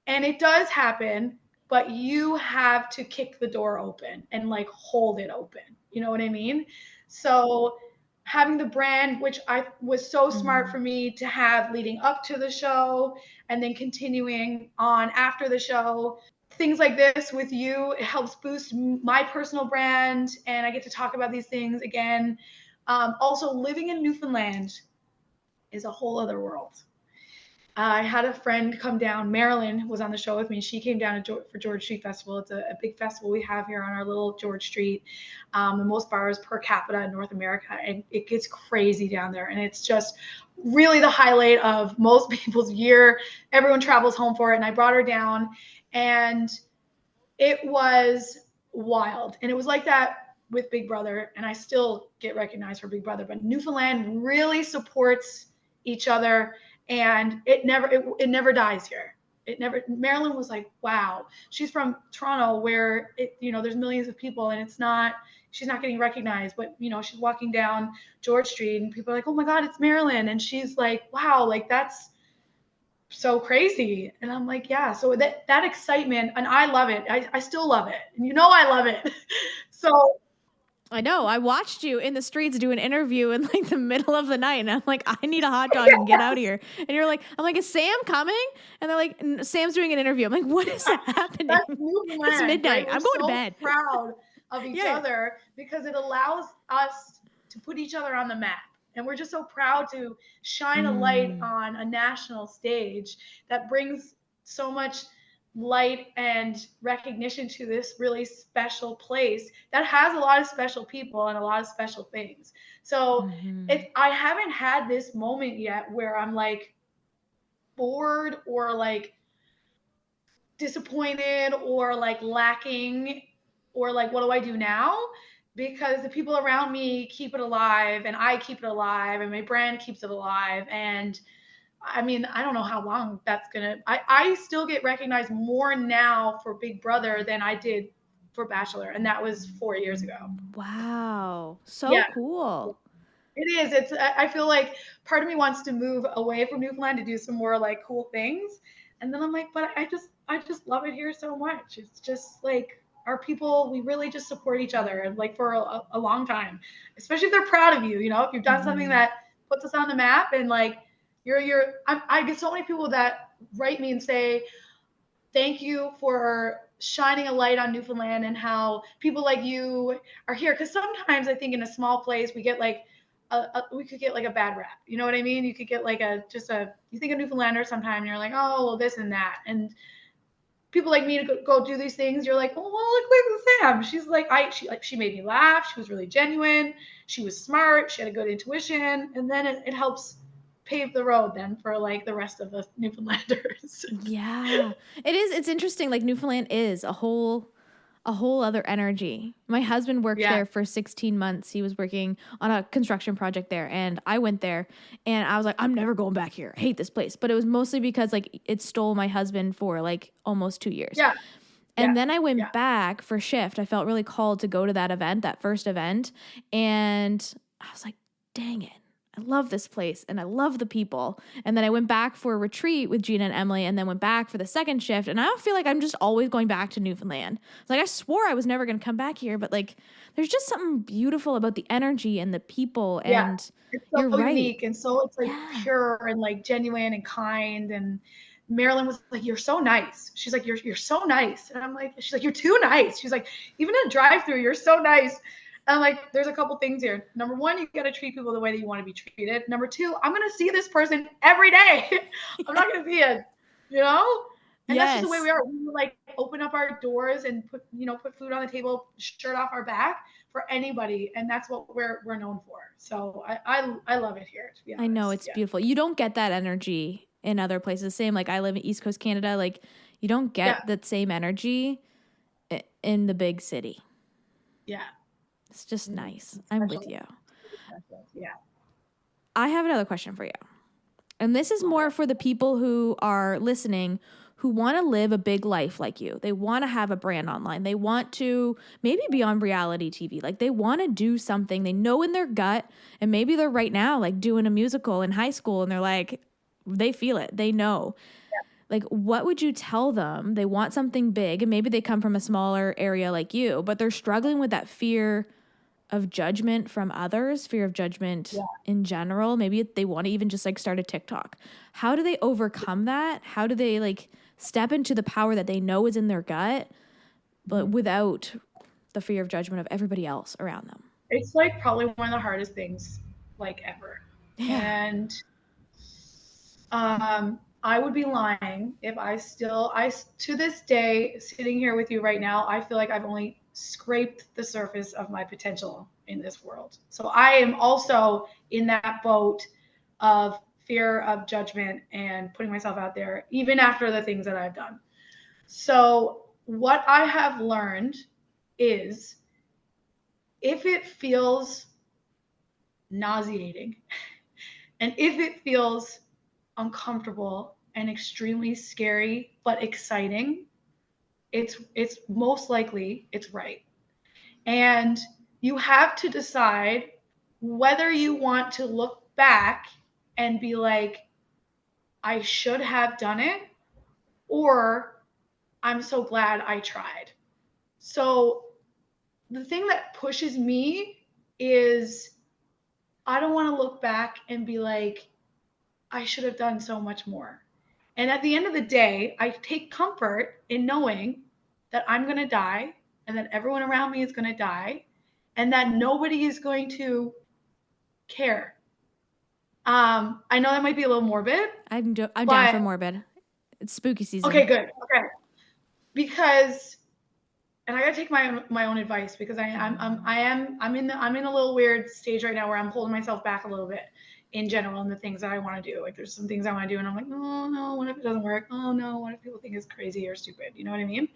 and it does happen, but you have to kick the door open and like hold it open. You know what I mean? So having the brand, which I was so smart for me to have leading up to the show and then continuing on after the show, things like this with you, it helps boost my personal brand. And I get to talk about these things again. Also, living in Newfoundland is a whole other world. I had a friend come down. Marilyn was on the show with me. She came down for George Street Festival. It's a big festival we have here on our little George Street. The most bars per capita in North America. And it gets crazy down there. And it's just really the highlight of most people's year. Everyone travels home for it. And I brought her down. And it was wild. And it was like that with Big Brother. And I still get recognized for Big Brother. But Newfoundland really supports each other. And it never dies here. Marilyn was like, wow. She's from Toronto where there's millions of people and she's not getting recognized, but she's walking down George Street and people are like, oh my God, it's Marilyn. And she's like, wow, like that's so crazy. And I'm like, yeah. So that excitement, and I love it. I still love it. And I love it. So I know. I watched you in the streets do an interview in like the middle of the night, and I'm like, I need a hot dog and get out of here. And you're like, I'm like, is Sam coming? And they're like, Sam's doing an interview. I'm like, what is happening? It's midnight. Right? I'm going to bed. Proud of each other because it allows us to put each other on the map. And we're just so proud to shine a light on a national stage that brings so much light and recognition to this really special place that has a lot of special people and a lot of special things. So I haven't had this moment yet where I'm like bored or like disappointed or like lacking or like, what do I do now? Because the people around me keep it alive and I keep it alive and my brand keeps it alive. And I mean, I don't know how long that's I still get recognized more now for Big Brother than I did for Bachelor. And that was 4 years ago. Wow. So cool. It is. I feel like part of me wants to move away from Newfoundland to do some more like cool things. And then I'm like, but I just love it here so much. It's just like our people, we really just support each other and like for a long time, especially if they're proud of you, if you've done something that puts us on the map and like, I get so many people that write me and say, thank you for shining a light on Newfoundland and how people like you are here. Because sometimes I think in a small place, we get like, we could get like a bad rap. You know what I mean? You could get like you think of Newfoundlander sometime and you're like, oh, well, this and that. And people like me to go do these things. You're like, oh, well, look at Sam. She's like, she made me laugh. She was really genuine. She was smart. She had a good intuition. And then it helps pave the road then for like the rest of the Newfoundlanders. Yeah, it is. It's interesting. Like Newfoundland is a whole other energy. My husband worked there for 16 months. He was working on a construction project there. And I went there and I was like, I'm never going back here. I hate this place. But it was mostly because like it stole my husband for like almost 2 years. Yeah. And then I went back for shift. I felt really called to go to that first event. And I was like, dang it. I love this place and I love the people. And then I went back for a retreat with Gina and Emily and then went back for the second shift. And I don't feel like I'm just always going back to Newfoundland. Like I swore I was never going to come back here, but like there's just something beautiful about the energy and the people. And it's so unique. And so it's like pure and like genuine and kind. And Marilyn was like, you're so nice. She's like, you're so nice. And I'm like, she's like, you're too nice. She's like, even in a drive-through, you're so nice. And like, there's a couple things here. Number one, you got to treat people the way that you want to be treated. Number two, I'm going to see this person every day. I'm not going to see it, And that's just the way we are. We like open up our doors and put food on the table, shirt off our back for anybody. And that's what we're known for. So I love it here, to be honest. I know it's beautiful. You don't get that energy in other places. Same, like I live in East Coast Canada. Like you don't get that same energy in the big city. Yeah. It's just nice. I'm with you. Yeah. I have another question for you. And this is more for the people who are listening who want to live a big life like you. They want to have a brand online. They want to maybe be on reality TV. Like they want to do something they know in their gut. And maybe they're right now like doing a musical in high school and they're like, they feel it. They know. Like, what would you tell them? They want something big and maybe they come from a smaller area like you, but they're struggling with that fear of judgment from others, fear of judgment in general. Maybe they want to even just like start a TikTok. How do they overcome that? How do they like step into the power that they know is in their gut, but without the fear of judgment of everybody else around them? It's like probably one of the hardest things like ever. Yeah. And I would be lying if to this day, sitting here with you right now, I feel like I've only scraped the surface of my potential in this world. So I am also in that boat of fear of judgment and putting myself out there, even after the things that I've done. So what I have learned is if it feels nauseating and if it feels uncomfortable and extremely scary but exciting, it's most likely it's right. And you have to decide whether you want to look back and be like, I should have done it, or I'm so glad I tried. So the thing that pushes me is I don't want to look back and be like, I should have done so much more. And at the end of the day, I take comfort in knowing that I'm going to die and that everyone around me is going to die and that nobody is going to care. I know that might be a little morbid. I'm down for morbid. It's spooky season. Okay, good. Okay. Because, and I gotta take my own advice because I'm in a little weird stage right now where I'm holding myself back a little bit in general in the things that I want to do. Like there's some things I want to do and I'm like, oh no, what if it doesn't work? Oh no, what if people think it's crazy or stupid? You know what I mean?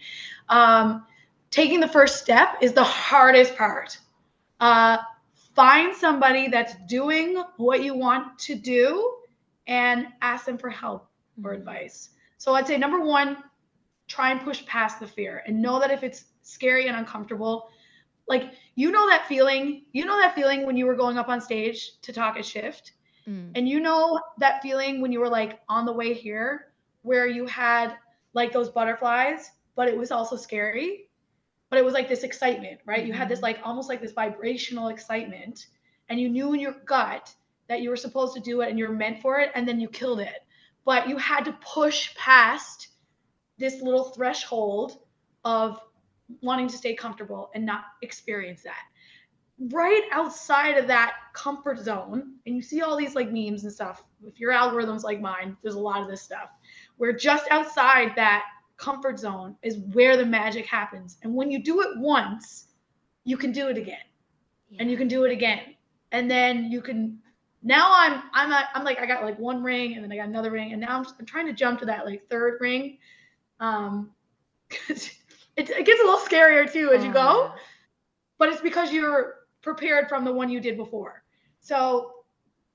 Taking the first step is the hardest part. Find somebody that's doing what you want to do and ask them for help or advice. So I'd say number one, try and push past the fear and know that if it's scary and uncomfortable, like, you know that feeling when you were going up on stage to talk at Shift. And you know that feeling when you were like on the way here where you had like those butterflies, but it was also scary, but it was like this excitement, right? You had this like almost like this vibrational excitement and you knew in your gut that you were supposed to do it and you were meant for it and then you killed it. But you had to push past this little threshold of wanting to stay comfortable and not experience that. Right outside of that comfort zone, and you see all these like memes and stuff. If your algorithm's like mine, there's a lot of this stuff. Where just outside that comfort zone is where the magic happens. And when you do it once, you can do it again. Yeah. And you can do it again. And then you can, now I'm like, I got like one ring and then I got another ring. And now I'm trying to jump to that like third ring. It gets a little scarier too as you go, but it's because you're prepared from the one you did before. So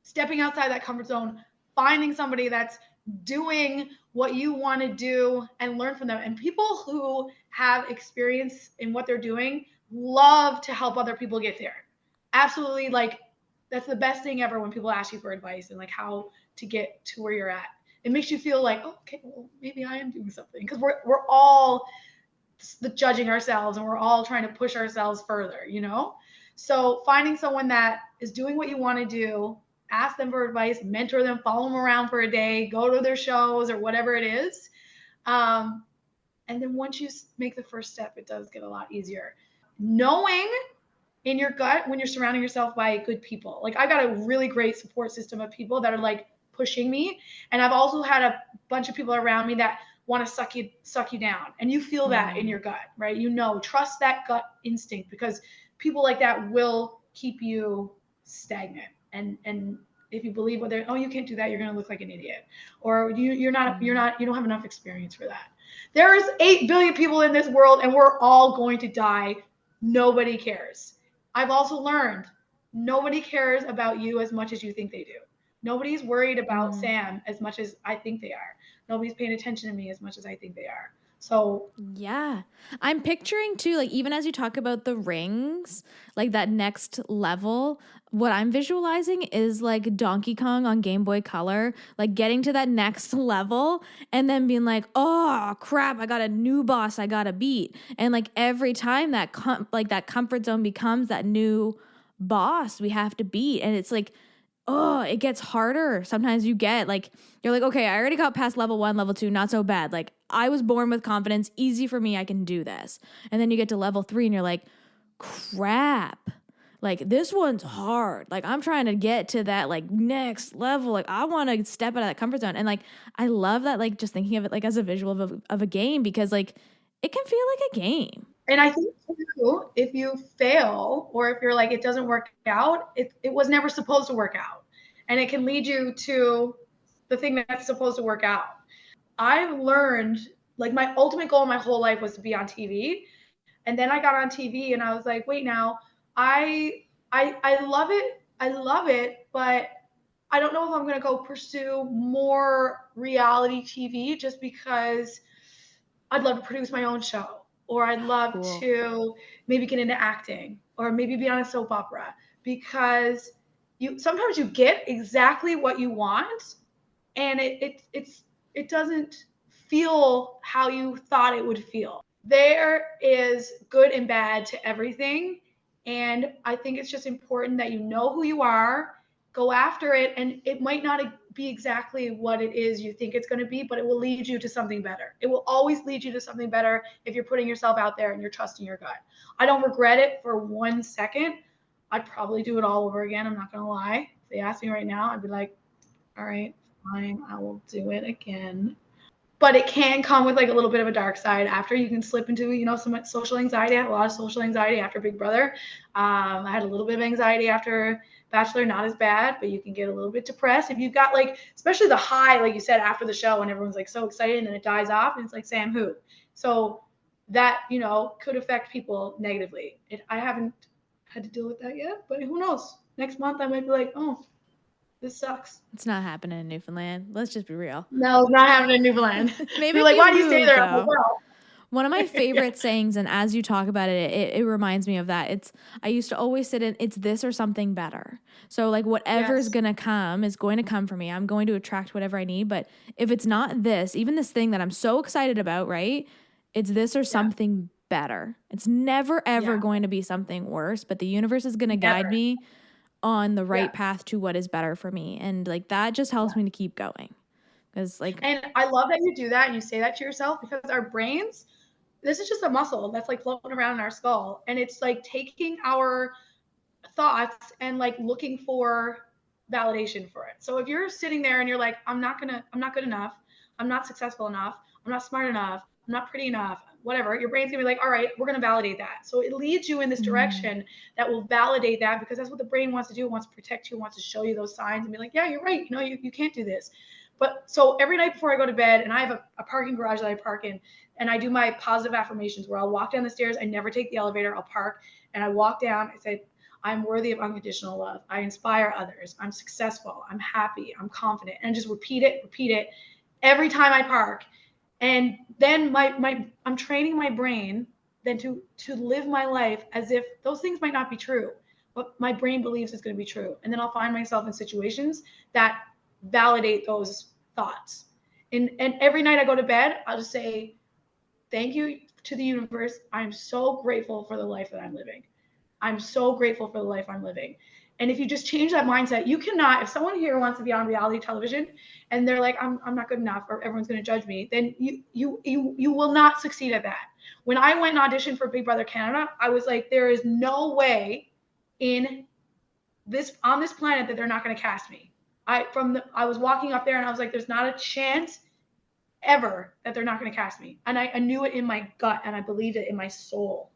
stepping outside that comfort zone, finding somebody that's doing what you want to do and learn from them. And people who have experience in what they're doing love to help other people get there. Absolutely. Like that's the best thing ever when people ask you for advice and like how to get to where you're at. It makes you feel like, oh, okay, well, maybe I am doing something, because we're all judging ourselves and we're all trying to push ourselves further, you know? So finding someone that is doing what you want to do, ask them for advice, mentor them, follow them around for a day, go to their shows or whatever it is. And then once you make the first step, it does get a lot easier. Knowing in your gut when you're surrounding yourself by good people. Like I've got a really great support system of people that are like pushing me. And I've also had a bunch of people around me that want to suck you down. And you feel that in your gut, right? You know, trust that gut instinct, because people like that will keep you stagnant. And if you believe you can't do that, you're going to look like an idiot, or you don't have enough experience for that. There's 8 billion people in this world and we're all going to die. Nobody cares. I've also learned nobody cares about you as much as you think they do. Nobody's worried about Sam as much as I think they are. Nobody's paying attention to me as much as I think they are. So yeah, I'm picturing too, like even as you talk about the rings, like that next level, what I'm visualizing is like Donkey Kong on Game Boy Color, like getting to that next level and then being like, oh crap, I got a new boss I gotta beat. And like every time that that comfort zone becomes that new boss we have to beat. And it's like, oh, it gets harder. Sometimes you're like, okay, I already got past level 1, level 2, not so bad. Like I was born with confidence, easy for me, I can do this. And then you get to level 3 and you're like, crap. like, this one's hard. Like, I'm trying to get to that, like, next level. Like, I want to step out of that comfort zone. And, like, I love that, like, just thinking of it, like, as a visual of a game, because, like, it can feel like a game. And I think, too, if you fail, or if you're like, it doesn't work out, it was never supposed to work out. And it can lead you to the thing that's supposed to work out. I've learned, like, my ultimate goal in my whole life was to be on TV. And then I got on TV and I was like, wait, now I love it. I love it, but I don't know if I'm going to go pursue more reality TV just because I'd love to produce my own show, or I'd love to maybe get into acting, or maybe be on a soap opera, because sometimes you get exactly what you want and it doesn't feel how you thought it would feel. There is good and bad to everything. And I think it's just important that you know who you are, go after it. And it might not be exactly what it is you think it's going to be, but it will lead you to something better. It will always lead you to something better if you're putting yourself out there and you're trusting your gut. I don't regret it for 1 second. I'd probably do it all over again. I'm not going to lie. If they asked me right now, I'd be like, all right, fine, I will do it again. But it can come with like a little bit of a dark side after. You can slip into, some social anxiety. I had a lot of social anxiety after Big Brother. I had a little bit of anxiety after Bachelor, not as bad, but you can get a little bit depressed if you've got, like, especially the high, like you said, after the show, and everyone's like so excited, and then it dies off and it's like, Sam who? So that, could affect people negatively. I haven't had to deal with that yet, but who knows? Next month I might be like, oh, this sucks. It's not happening in Newfoundland. Let's just be real. No, it's not happening in Newfoundland. Maybe like, why do you stay there? I'm like, well. One of my favorite sayings, and as you talk about it, it reminds me of that. I used to always sit in, it's this or something better. So, like, whatever is going to come is going to come for me. I'm going to attract whatever I need. But if it's not this, even this thing that I'm so excited about, right? It's this or something better. It's never, ever going to be something worse. But the universe is going to guide me on the right path to what is better for me. And, like, that just helps me to keep going. Because, like, and I love that you do that and you say that to yourself, because our brains, this is just a muscle that's like floating around in our skull. And it's like taking our thoughts and like looking for validation for it. So if you're sitting there and you're like, I'm not good enough, I'm not successful enough, I'm not smart enough, I'm not pretty enough, whatever, your brain's gonna be like, all right, we're gonna validate that. So it leads you in this direction that will validate that, because that's what the brain wants to do. It wants to protect you, wants to show you those signs and be like, yeah, you're right. You can't do this. But so every night before I go to bed, and I have a parking garage that I park in, and I do my positive affirmations where I'll walk down the stairs. I never take the elevator. I'll park and I walk down. I say, I'm worthy of unconditional love. I inspire others. I'm successful. I'm happy. I'm confident. And just repeat it every time I park. And then I'm training my brain then to live my life as if those things might not be true, but my brain believes it's going to be true. And then I'll find myself in situations that validate those thoughts. And every night I go to bed, I'll just say, thank you to the universe. I'm so grateful for the life that I'm living. I'm so grateful for the life I'm living. And if you just change that mindset, you cannot, if someone here wants to be on reality television and they're like, I'm not good enough, or everyone's going to judge me, then you will not succeed at that. When I went and auditioned for Big Brother Canada, I was like, there is no way on this planet that they're not going to cast me. I was walking up there and I was like, there's not a chance ever that they're not going to cast me. And I knew it in my gut, and I believed it in my soul.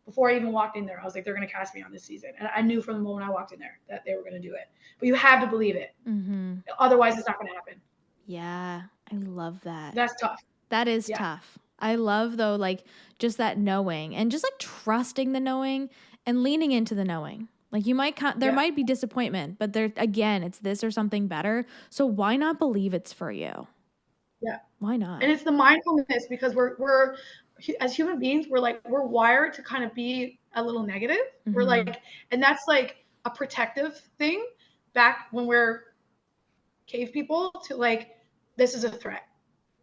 Before I even walked in there, I was like, they're going to cast me on this season. And I knew from the moment I walked in there that they were going to do it. But you have to believe it. Mm-hmm. Otherwise, it's not going to happen. Yeah, I love that. That's tough. That is tough. I love, though, like, just that knowing and just, like, trusting the knowing and leaning into the knowing. Like, there might be disappointment, but again, it's this or something better. So why not believe it's for you? Yeah. Why not? And it's the mindfulness, because we're as human beings, we're wired to kind of be a little negative. Mm-hmm. We're like, and that's like a protective thing back when we're cave people, to like, this is a threat.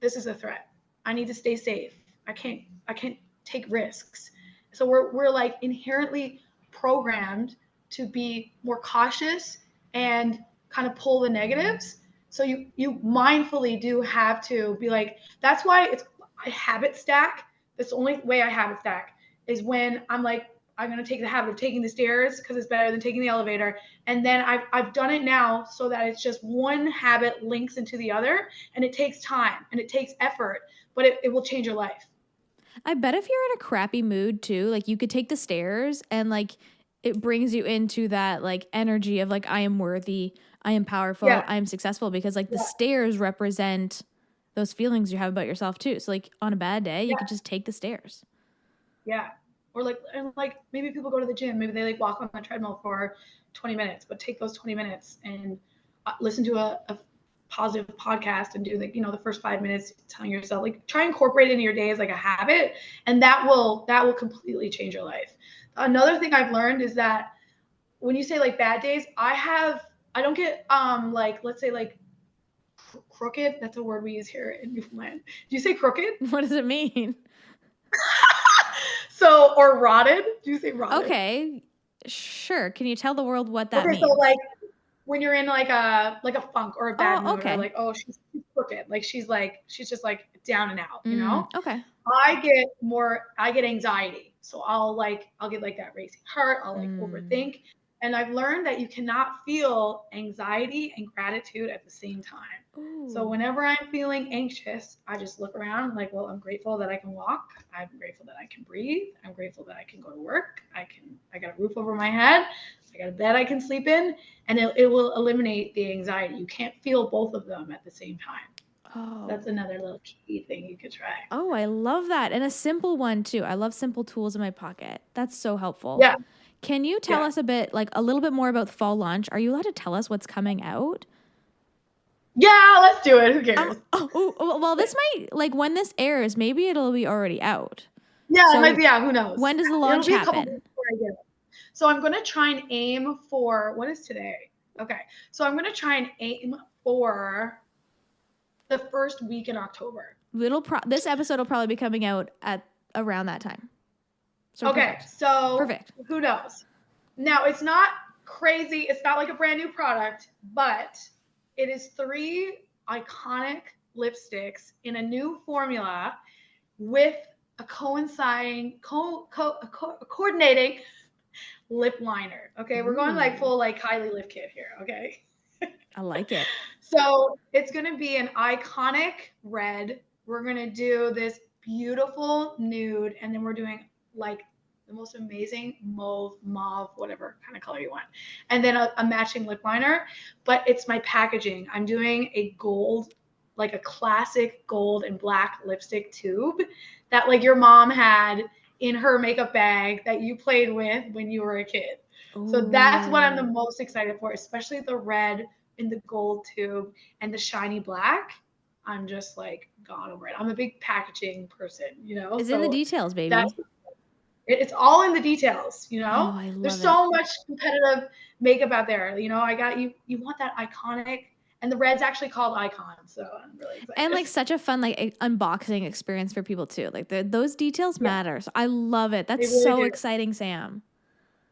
This is a threat. I need to stay safe. I can't take risks. So we're like inherently programmed to be more cautious and kind of pull the negatives. So you mindfully do have to be like, that's why I habit stack. That's the only way I habit stack is when I'm like, I'm going to take the habit of taking the stairs because it's better than taking the elevator. And then I've done it now so that it's just one habit links into the other, and it takes time and it takes effort, but it will change your life. I bet if you're in a crappy mood too, like you could take the stairs and like it brings you into that like energy of like, I am worthy, I am powerful, I am successful, because like the stairs represent those feelings you have about yourself too. So like on a bad day, you could just take the stairs. Yeah. Or like maybe people go to the gym, maybe they like walk on the treadmill for 20 minutes, but take those 20 minutes and listen to a positive podcast and do like, the first 5 minutes telling yourself, like try and incorporate it into your day as like a habit, and that will completely change your life. Another thing I've learned is that when you say like bad days, I don't get like, let's say like crooked. That's a word we use here in Newfoundland. Do you say crooked? What does it mean? So, or rotted. Do you say rotted? Okay, sure. Can you tell the world what that means? So like when you're in like a funk or a bad mood, or like, oh, she's crooked. Like she's just like down and out, you know? Okay. I get anxiety. So I'll get like that racing heart. I'll like overthink. And I've learned that you cannot feel anxiety and gratitude at the same time. Ooh. So whenever I'm feeling anxious, I just look around like, well, I'm grateful that I can walk. I'm grateful that I can breathe. I'm grateful that I can go to work. I got a roof over my head. I got a bed I can sleep in, and it will eliminate the anxiety. You can't feel both of them at the same time. Oh. That's another little key thing you could try. Oh, I love that. And a simple one too. I love simple tools in my pocket. That's so helpful. Yeah. Can you tell us a little bit more about the fall launch? Are you allowed to tell us what's coming out? Yeah, let's do it. Who cares? Well, this might, like when this airs, maybe it'll be already out. Yeah, so it might be out. Who knows? When does the launch happen? So I'm going to try and aim for, what is today? Okay. So I'm going to try and aim for the first week in October. This episode will probably be coming out at around that time. So okay, perfect. Who knows? Now, it's not crazy. It's not like a brand new product, but it is 3 iconic lipsticks in a new formula with a coordinating lip liner. Okay, we're going like full like Kylie lip kit here. Okay. I like it. So it's going to be an iconic red. We're going to do this beautiful nude, and then we're doing like the most amazing mauve, whatever kind of color you want. And then a matching lip liner, but it's my packaging. I'm doing a gold, like a classic gold and black lipstick tube that like your mom had in her makeup bag that you played with when you were a kid. Ooh. So that's what I'm the most excited for, especially the red in the gold tube and the shiny black. I'm just like gone over it. I'm a big packaging person, you know? It's in the details, baby. It's all in the details, you know? Oh, I love There's so much competitive makeup out there. You know, I got you want that iconic, and the red's actually called Icon, so I'm really excited. And like such a fun like unboxing experience for people too. Like those details matter. So I love it. That's really so exciting, Sam.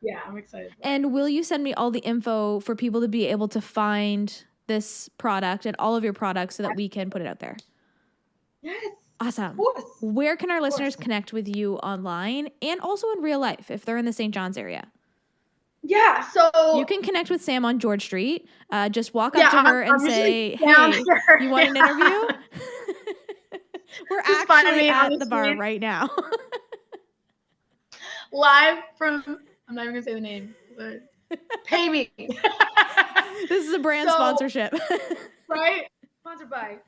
Yeah, I'm excited. And will you send me all the info for people to be able to find this product and all of your products so that we can put it out there? Yes. Awesome. Where can our listeners connect with you online and also in real life if they're in the St. John's area? Yeah, so you can connect with Sam on George Street. Just walk up to her and say, "Hey, you want an interview?" We're just actually at the bar right now. Live from, I'm not even gonna say the name, but pay me. This is a brand sponsorship. Right? Sponsored by.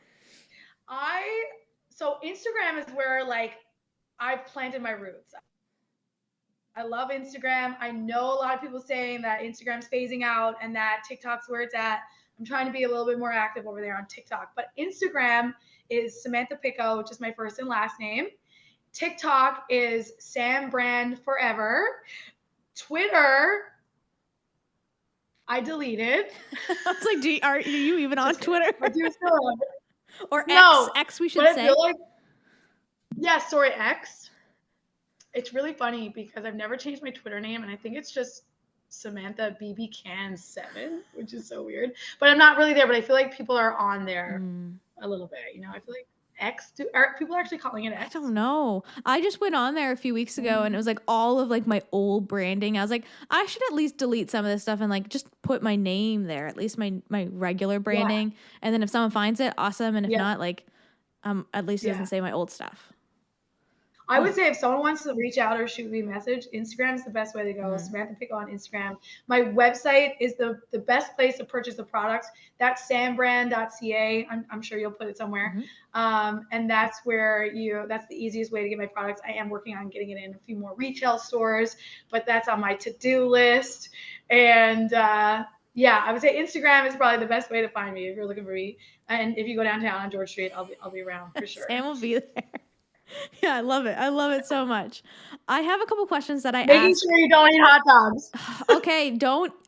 So Instagram is where like I've planted my roots. I love Instagram. I know a lot of people saying that Instagram's phasing out and that TikTok's where it's at. I'm trying to be a little bit more active over there on TikTok. But Instagram is Samantha Picco, which is my first and last name. TikTok is Sam Brand Forever. Twitter, I deleted. I was like, are you even on Twitter? I do still on it. Or no, X we should say. X. It's really funny because I've never changed my Twitter name, and I think it's just Samantha BB Can 7, which is so weird. But I'm not really there, but I feel like people are on there a little bit, you know? I feel like X? Are people actually calling it X? I don't know. I just went on there a few weeks ago and it was like all of like my old branding. I was like, I should at least delete some of this stuff and like just put my name there, at least my regular branding. Yeah. And then if someone finds it, awesome. And if not, like, at least it doesn't say my old stuff. I would say if someone wants to reach out or shoot me a message, Instagram is the best way to go. Samantha Picco on Instagram. My website is the best place to purchase the products. That's sambrand.ca. I'm sure you'll put it somewhere. And that's where that's the easiest way to get my products. I am working on getting it in a few more retail stores, but that's on my to-do list. And I would say Instagram is probably the best way to find me if you're looking for me. And if you go downtown on George Street, I'll be around for sure. Sam will be there. Yeah, I love it. I love it so much. I have a couple questions that I Making sure you don't eat hot dogs. Okay,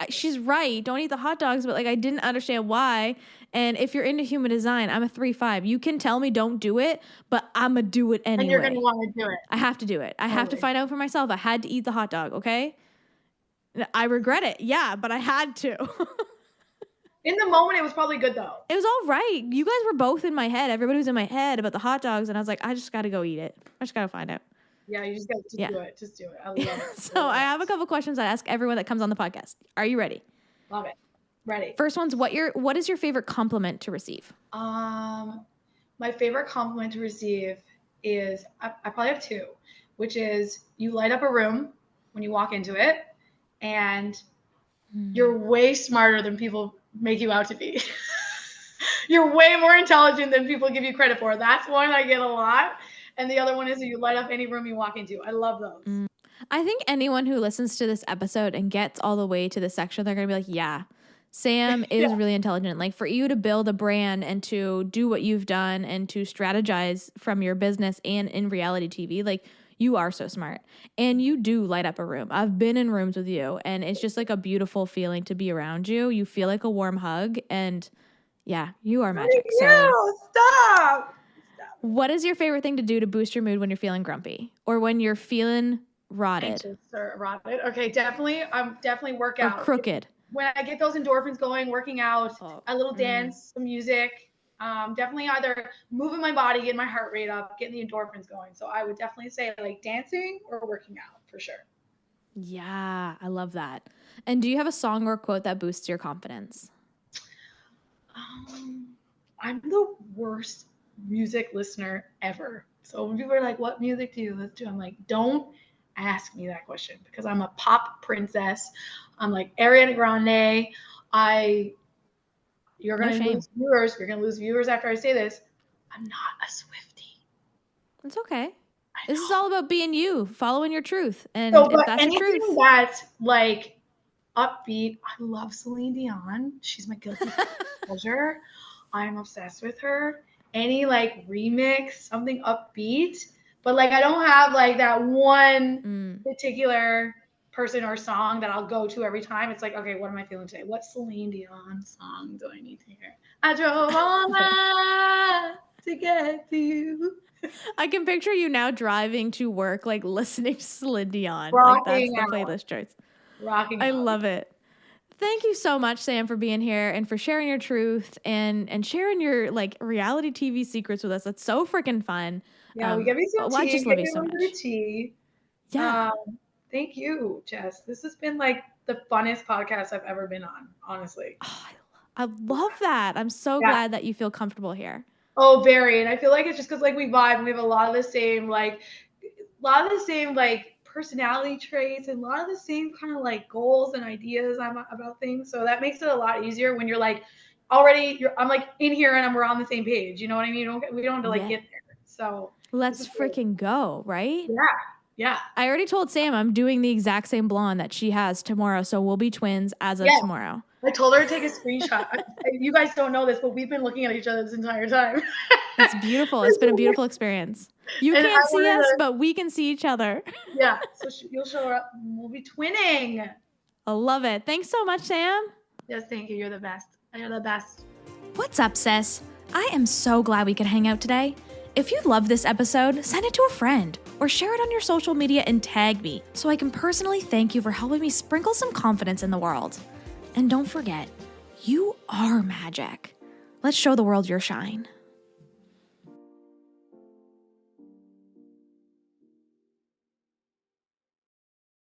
she's right. Don't eat the hot dogs, but like I didn't understand why. And if you're into human design, I'm a 3/5. You can tell me don't do it, but I'm going to do it anyway. And you're going to want to do it. I have to do it. I have to find out for myself. I had to eat the hot dog, okay? I regret it. Yeah, but I had to. In the moment, it was probably good, though. It was all right. You guys were both in my head. Everybody was in my head about the hot dogs, and I was like, I just got to go eat it. I just got to find out. Yeah, you just got to do it. Just do it. I love it. So I have a couple questions I ask everyone that comes on the podcast. Are you ready? Love it. Ready. First one's, what is your favorite compliment to receive? My favorite compliment to receive is, I probably have two, which is you light up a room when you walk into it, and you're way smarter than people make you out to be. You're way more intelligent than people give you credit for. That's one I get a lot. And the other one is you light up any room you walk into. I love those. I think anyone who listens to this episode and gets all the way to this section, they're going to be like, yeah, Sam is really intelligent. Like for you to build a brand and to do what you've done and to strategize from your business and in reality TV, like you are so smart and you do light up a room. I've been in rooms with you and it's just like a beautiful feeling to be around you. You feel like a warm hug and yeah, you are magic. Stop. What is your favorite thing to do to boost your mood when you're feeling grumpy or when you're feeling rotted? Anxious or rotted. Okay, definitely. Definitely work out. Or crooked. When I get those endorphins going, working out, a little dance, some music, definitely either moving my body, getting my heart rate up, getting the endorphins going. So I would definitely say like dancing or working out for sure. Yeah, I love that. And do you have a song or quote that boosts your confidence? I'm the worst music listener ever. So when people are like, what music do you listen to? I'm like, don't ask me that question because I'm a pop princess. I'm like Ariana Grande. You're going to lose viewers. You're going to lose viewers after I say this. I'm not a Swiftie. It's okay. This is all about being you, following your truth. And so, if that's the truth. That's like upbeat. I love Celine Dion. She's my guilty pleasure. I'm obsessed with her. Any like remix, something upbeat. But like I don't have like that one particular person or song that I'll go to every time. It's like, okay, what am I feeling today? What Celine Dion song do I need to hear? I drove all night to get to you. I can picture you now driving to work, like listening to Celine Dion. Rocking like that's the playlist choice. Rocking I love it. Thank you so much, Sam, for being here and for sharing your truth and sharing your like reality TV secrets with us. That's so freaking fun. Yeah, we give you some tea. I just love you so much. Tea. Yeah. Thank you, Jess. This has been like the funnest podcast I've ever been on, honestly. Oh, I love that. I'm so glad that you feel comfortable here. Oh, very. And I feel like it's just because like we vibe and we have a lot of the same personality traits and a lot of the same kind of like goals and ideas about things. So that makes it a lot easier when you're like I'm like in here and we're on the same page. You know what I mean? We don't have to like get there. So let's freaking go, right? Yeah. I already told Sam I'm doing the exact same blonde that she has tomorrow. So we'll be twins as of tomorrow. I told her to take a screenshot. You guys don't know this, but we've been looking at each other this entire time. It's beautiful. It's been a beautiful experience. You can't see us, but we can see each other. Yeah. So you'll show up. We'll be twinning. I love it. Thanks so much, Sam. Yes, thank you. You're the best. You're the best. What's up, sis? I am so glad we could hang out today. If you love this episode, send it to a friend or share it on your social media and tag me so I can personally thank you for helping me sprinkle some confidence in the world. And don't forget, you are magic. Let's show the world your shine.